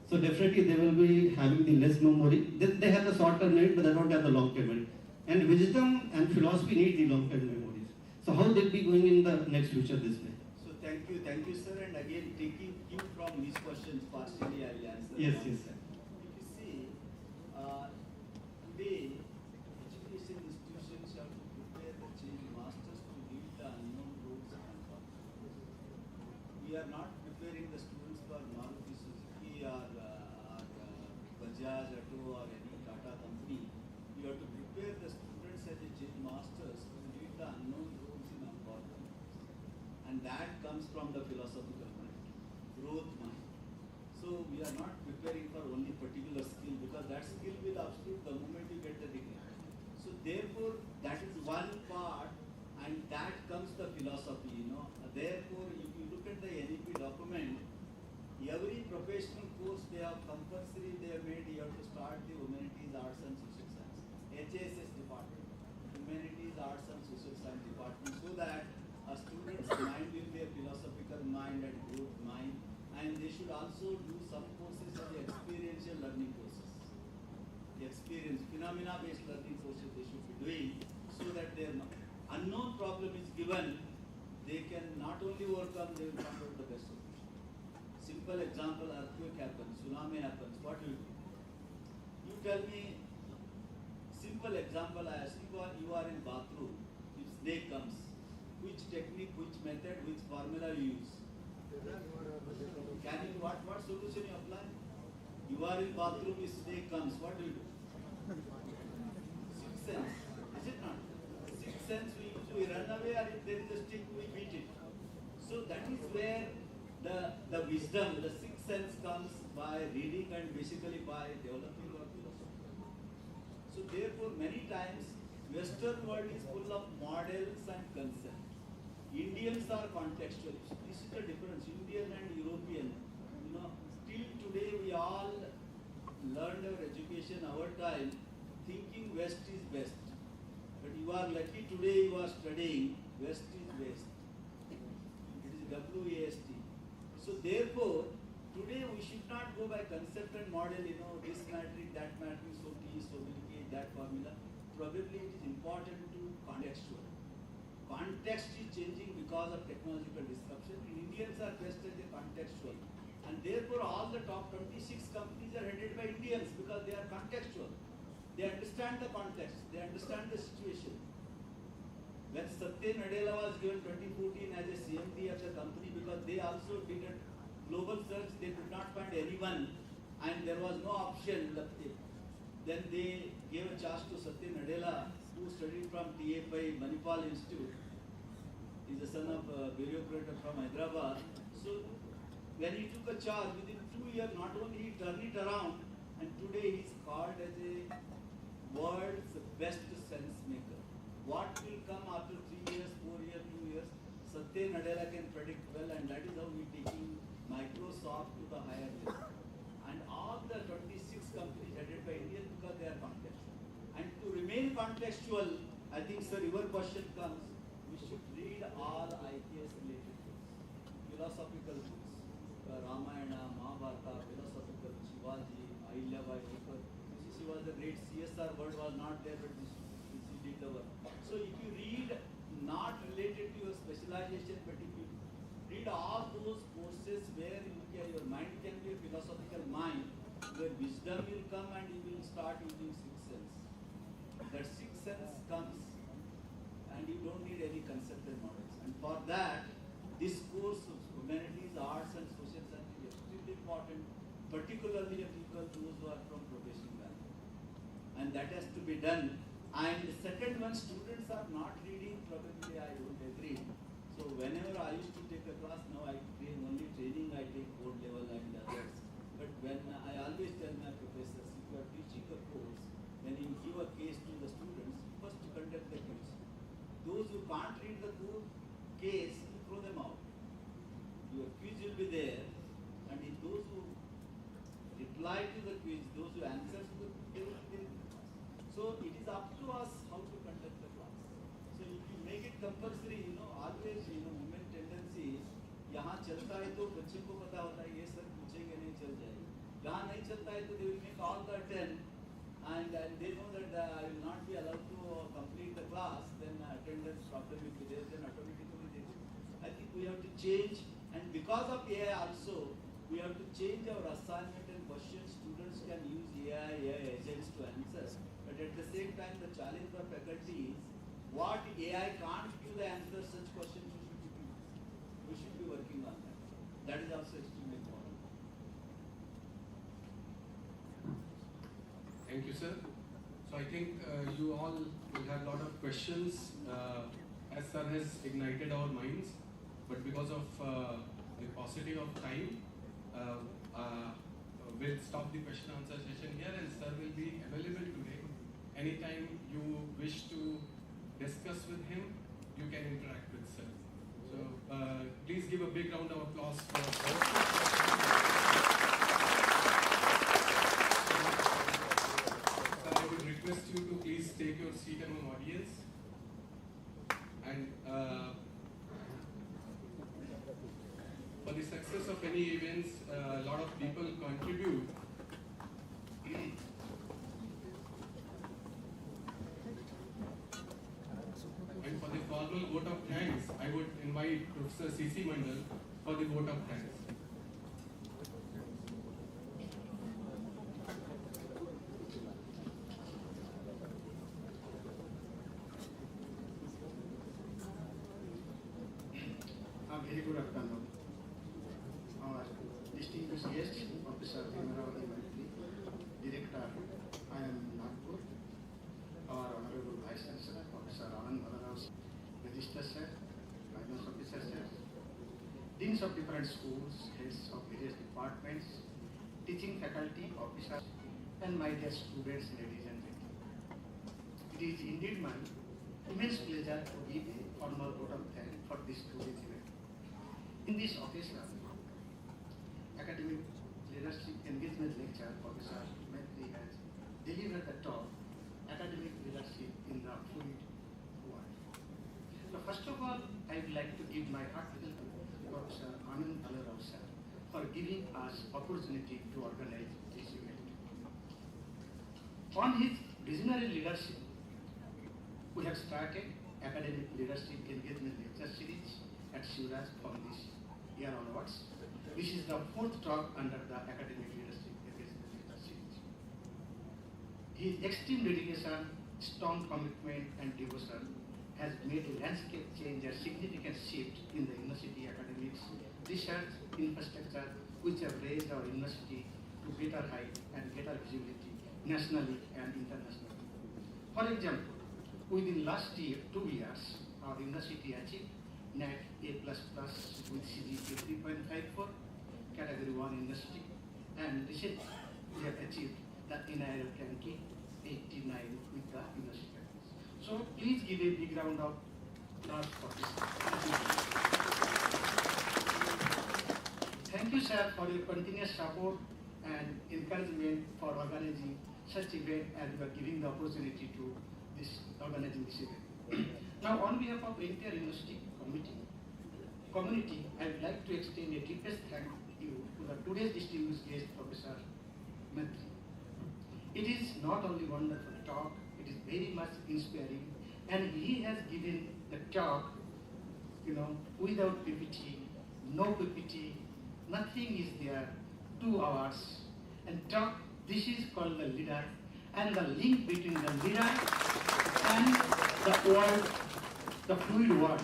so definitely they will be having the less memory. They have the short-term memory, but they don't have the long-term memory. And wisdom and philosophy need the long-term memories. So how they'll be going in the next future this way? So thank you, sir. And again, taking cue from his questions, partially I will answer. Yes, yes, sir. If you see, today, education institutions have to prepare the change masters to lead the unknown roads and unfortunate. We are not preparing the students for Maruti Suzuki or Bajaj Auto or any Tata company. We have to prepare the students as a change masters to lead the unknown roads in unfortunate. And that comes from the philosophical mind, growth mind. So we are not preparing for only particular skill because that skill will obscure the moment you get the degree. So therefore, that is one part, and that comes the philosophy, Therefore, if you look at the NEP document, every professional course they have compulsory, they have made, you have to start the humanities, arts and social science, HSS department, humanities, arts and social science department, so that a student's mind will be a philosophical mind and growth mind, and they should also do some courses of the experiential learning courses. The experience, phenomena-based learning courses they should be doing, so that their unknown problem is given, they can not only overcome, they will come out the best solution. Simple example, earthquake happens, tsunami happens, what do you do? You tell me, simple example, I ask you are in bathroom, if snake comes, which technique, which method, which formula you use? Can you, what solution you apply? You are in bathroom, if snake comes, what do you do? Sixth sense, is it not? Sixth sense, we run away, or if there is a stick, we beat it. So that is where the wisdom, the sixth sense comes by reading and basically by developing our philosophy. So therefore, many times, Western world is full of models and concepts. Indians are contextual. This is the difference, Indian and European. Till today we all learned our education, our time, thinking West is best. But you are lucky today you are studying West is West. It is WAST. So therefore, today we should not go by concept and model, this matrix, that matrix, so T, so K, that formula. Probably it is important to contextual. Context is changing because of technological disruption. Indians are best as a contextual. And therefore all the top 26 companies are headed by Indians because they are contextual. They understand the context, they understand the situation. When Satya Nadella was given 2014 as a CMD of the company, because they also did a global search, they could not find anyone and there was no option. Then they gave a charge to Satya Nadella, who studied from TFI Manipal Institute. He is the son of a bureaucrat from Hyderabad. So when he took a charge, within 2 years, not only he turned it around, and today he is called as a world's best sense maker. What will come after 3 years, 4 years, 2 years, Satya Nadella can predict well, and that is how we are taking Microsoft to the higher level. And all the 26 companies headed by Indians because they are contextual. And to remain contextual, I think, sir, your question comes, we should read all IPS related books, philosophical books, Ramayana, Mahabharata, philosophical, Shivaji, Ahilyabai Holkar. She was the great CSR word was not there, but she did the work. So if you read not related to your specialization, but if you read all those courses where your mind can be a philosophical mind, where wisdom will come and you will start using sixth sense. That sixth sense comes and you don't need any conceptual models. And for that, this course of humanities, arts and social science is extremely important, particularly of people those who are from professional background. And that has to be done. And the second one, students are not reading, probably I don't agree. So whenever I used to take a class, now I take only training, I take board level and others. But when I always tell my professors, if you are teaching a course, when you give a case to the students, you first conduct the quiz. Those who can't read the case, you throw them out. Your quiz will be there, and if those who reply to the quiz, those who answer to the quiz, they will be there. So it is up to us how to conduct the class. So if you make it compulsory, always, human tendency, यहाँ चलता है तो बच्चे को पता होता है ये सर पूछेंगे नहीं चल जाएगा. यहाँ नहीं चलता है तो they will make all the attempt and they know that I will not be allowed to complete the class, then attendance problem will be there, then automatically they do. I think we have to change, and because of AI also, we have to change our assignment and questions. Students can use AI agents to answer, but at the same time the challenge for faculty is what AI can't give the answer, such questions we should be working on that. That is also extremely important. Thank you, sir. So I think you all will have a lot of questions as sir has ignited our minds, but because of the paucity of time, we'll stop the question answer session here, and sir will be available today. Anytime you wish to discuss with him, you can interact with sir. So please give a big round of applause for sir. Sir, I would request you to please take your seat among audience. And for the success of any events, a lot of people contribute. And for the formal vote of thanks, I would invite Professor C.C. Mandal for the vote of thanks. Very good afternoon. Our distinguished guest, Professor Bhimaraya, Director, IIM Nagpur, our Honorable Vice Chancellor, Professor Registrar Sir, Finance Officer Sir, Deans of different schools, heads of various departments, teaching faculty, officers, and my dear students, ladies and gentlemen. It is indeed my immense pleasure to give a formal vote of thanks for this today's event. In this occasion, Academic Leadership Engagement Lecture, Professor Metri has delivered the talk, Academic Leadership in the Fluid World. So first of all, I would like to give my heartfelt to Professor Anand Alarao sir for giving us opportunity to organize this event. On his visionary leadership, we have started Academic Leadership Engagement Lecture Series at Shivraj from this year onwards. This is the fourth talk under the Academic Leadership Engagement Lecture Series. His extreme dedication, strong commitment and devotion has made a landscape change, a significant shift in the university academics, research, infrastructure, which have raised our university to greater height and greater visibility nationally and internationally. For example, within last 2 years, our university achieved NAT A++ with CGPA 3.54, Category 1 university, and recently we have achieved the NIL ranking 89 with the university. So please give a big round of applause for this. Thank you, sir, for your continuous support and encouragement for organizing such event, and for giving the opportunity to organizing this event. Now, on behalf of the entire university community, I would like to extend a deepest thanks you to the today's distinguished guest, Professor Metri. It is not only wonderful talk, it is very much inspiring, and he has given the talk, without PPT, no PPT, nothing is there, 2 hours, and talk. This is called the leader, and the link between the leader and the world, the fluid world.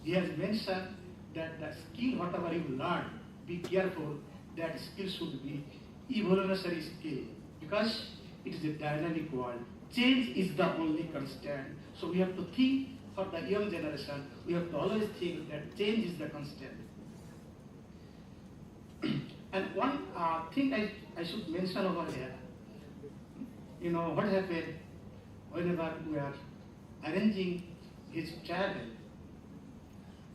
He has mentioned that the skill, whatever you learn, be careful that skill should be evolutionary skill, because it is a dynamic world. Change is the only constant. So we have to think for the young generation, we have to always think that change is the constant. And one thing I should mention over here, what happened whenever we are arranging his travel,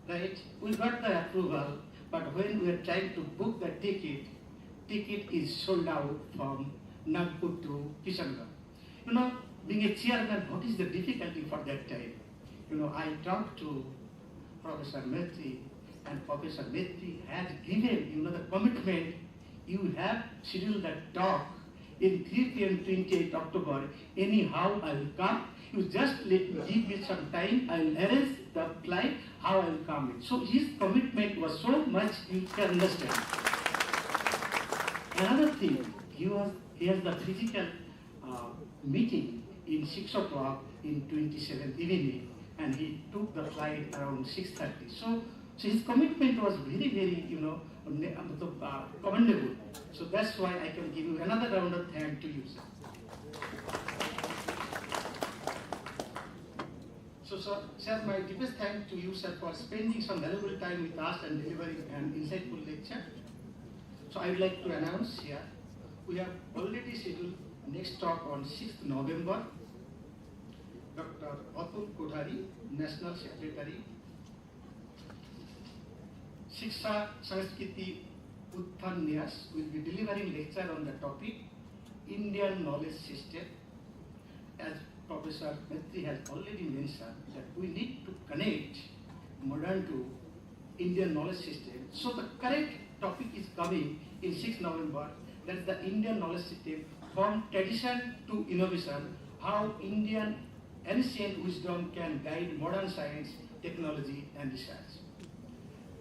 right? We got the approval, but when we are trying to book the ticket is sold out from Nagpur to Kishangarh. Being a chairman, what is the difficulty for that time? I talked to Professor Metri, and Professor Metri has given, the commitment. You have scheduled that talk in 3 p.m. 28 October. Anyhow, I will come. You just give me some time. I will arrange the flight, how I will come in. So his commitment was so much, you can understand. Another thing, he has the physical meeting in 6 o'clock in 27th evening, and he took the flight around 6:30. So his commitment was very, very, commendable. So that's why I can give you another round of thanks to you, sir. So, sir, my deepest thanks to you, sir, for spending some valuable time with us and delivering an insightful lecture. So I would like to announce here, we have already scheduled next talk on 6th November. Dr. Atul Kodhari, National Secretary, Shiksha Sanskriti Uttan Nyas, will be delivering lecture on the topic Indian Knowledge System. As Professor Metri has already mentioned, that we need to connect modern to Indian knowledge system. So the correct topic is coming in 6th November, that is the Indian knowledge system from tradition to innovation, how Indian ancient wisdom can guide modern science, technology and research.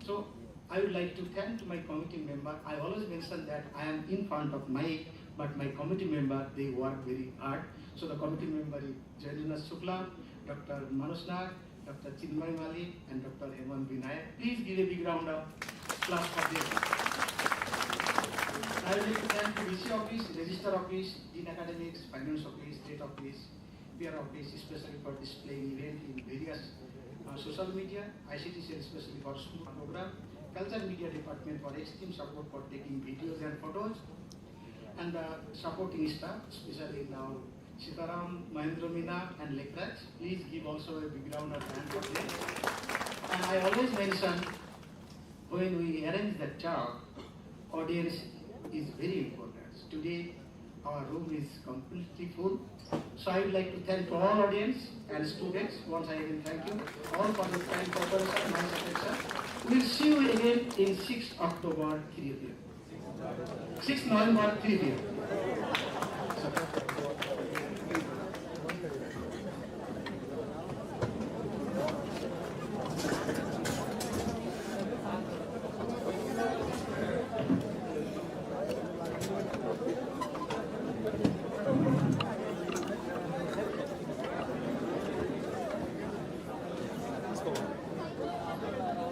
So I would like to thank to my committee member. I always mention that I am in front of mic, but my committee member, they work very hard. So the committee member is Jailuna Shukla, Dr. Manoj Nag, Dr. Chinmay Mali, and Dr. Hemant Vinay. Please give a big round of applause for them. I would like to thank the VC office, Register office, Dean Academics, Finance office, State office, PR office, especially for displaying event in various social media, ICT cell especially for school program, Culture Media Department for extreme support for taking videos and photos, and the supporting staff, especially now Sitaram, Mahendra Meena and Lekraj. Please give also a big round of hand for them. And I always mention, when we arrange the talk, audience is very important. Today our room is completely full. So I would like to thank all audience and students. Once again, thank you all for the kind cooperation, nice attention. We'll see you again in 6th October, 3 p.m. 6th November, 3 p.m.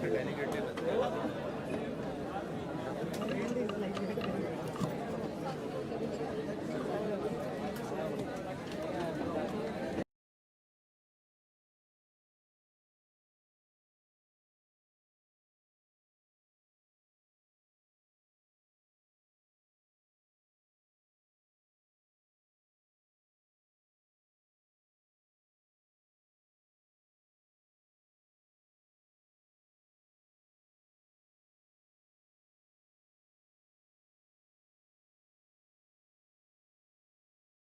Pretending it is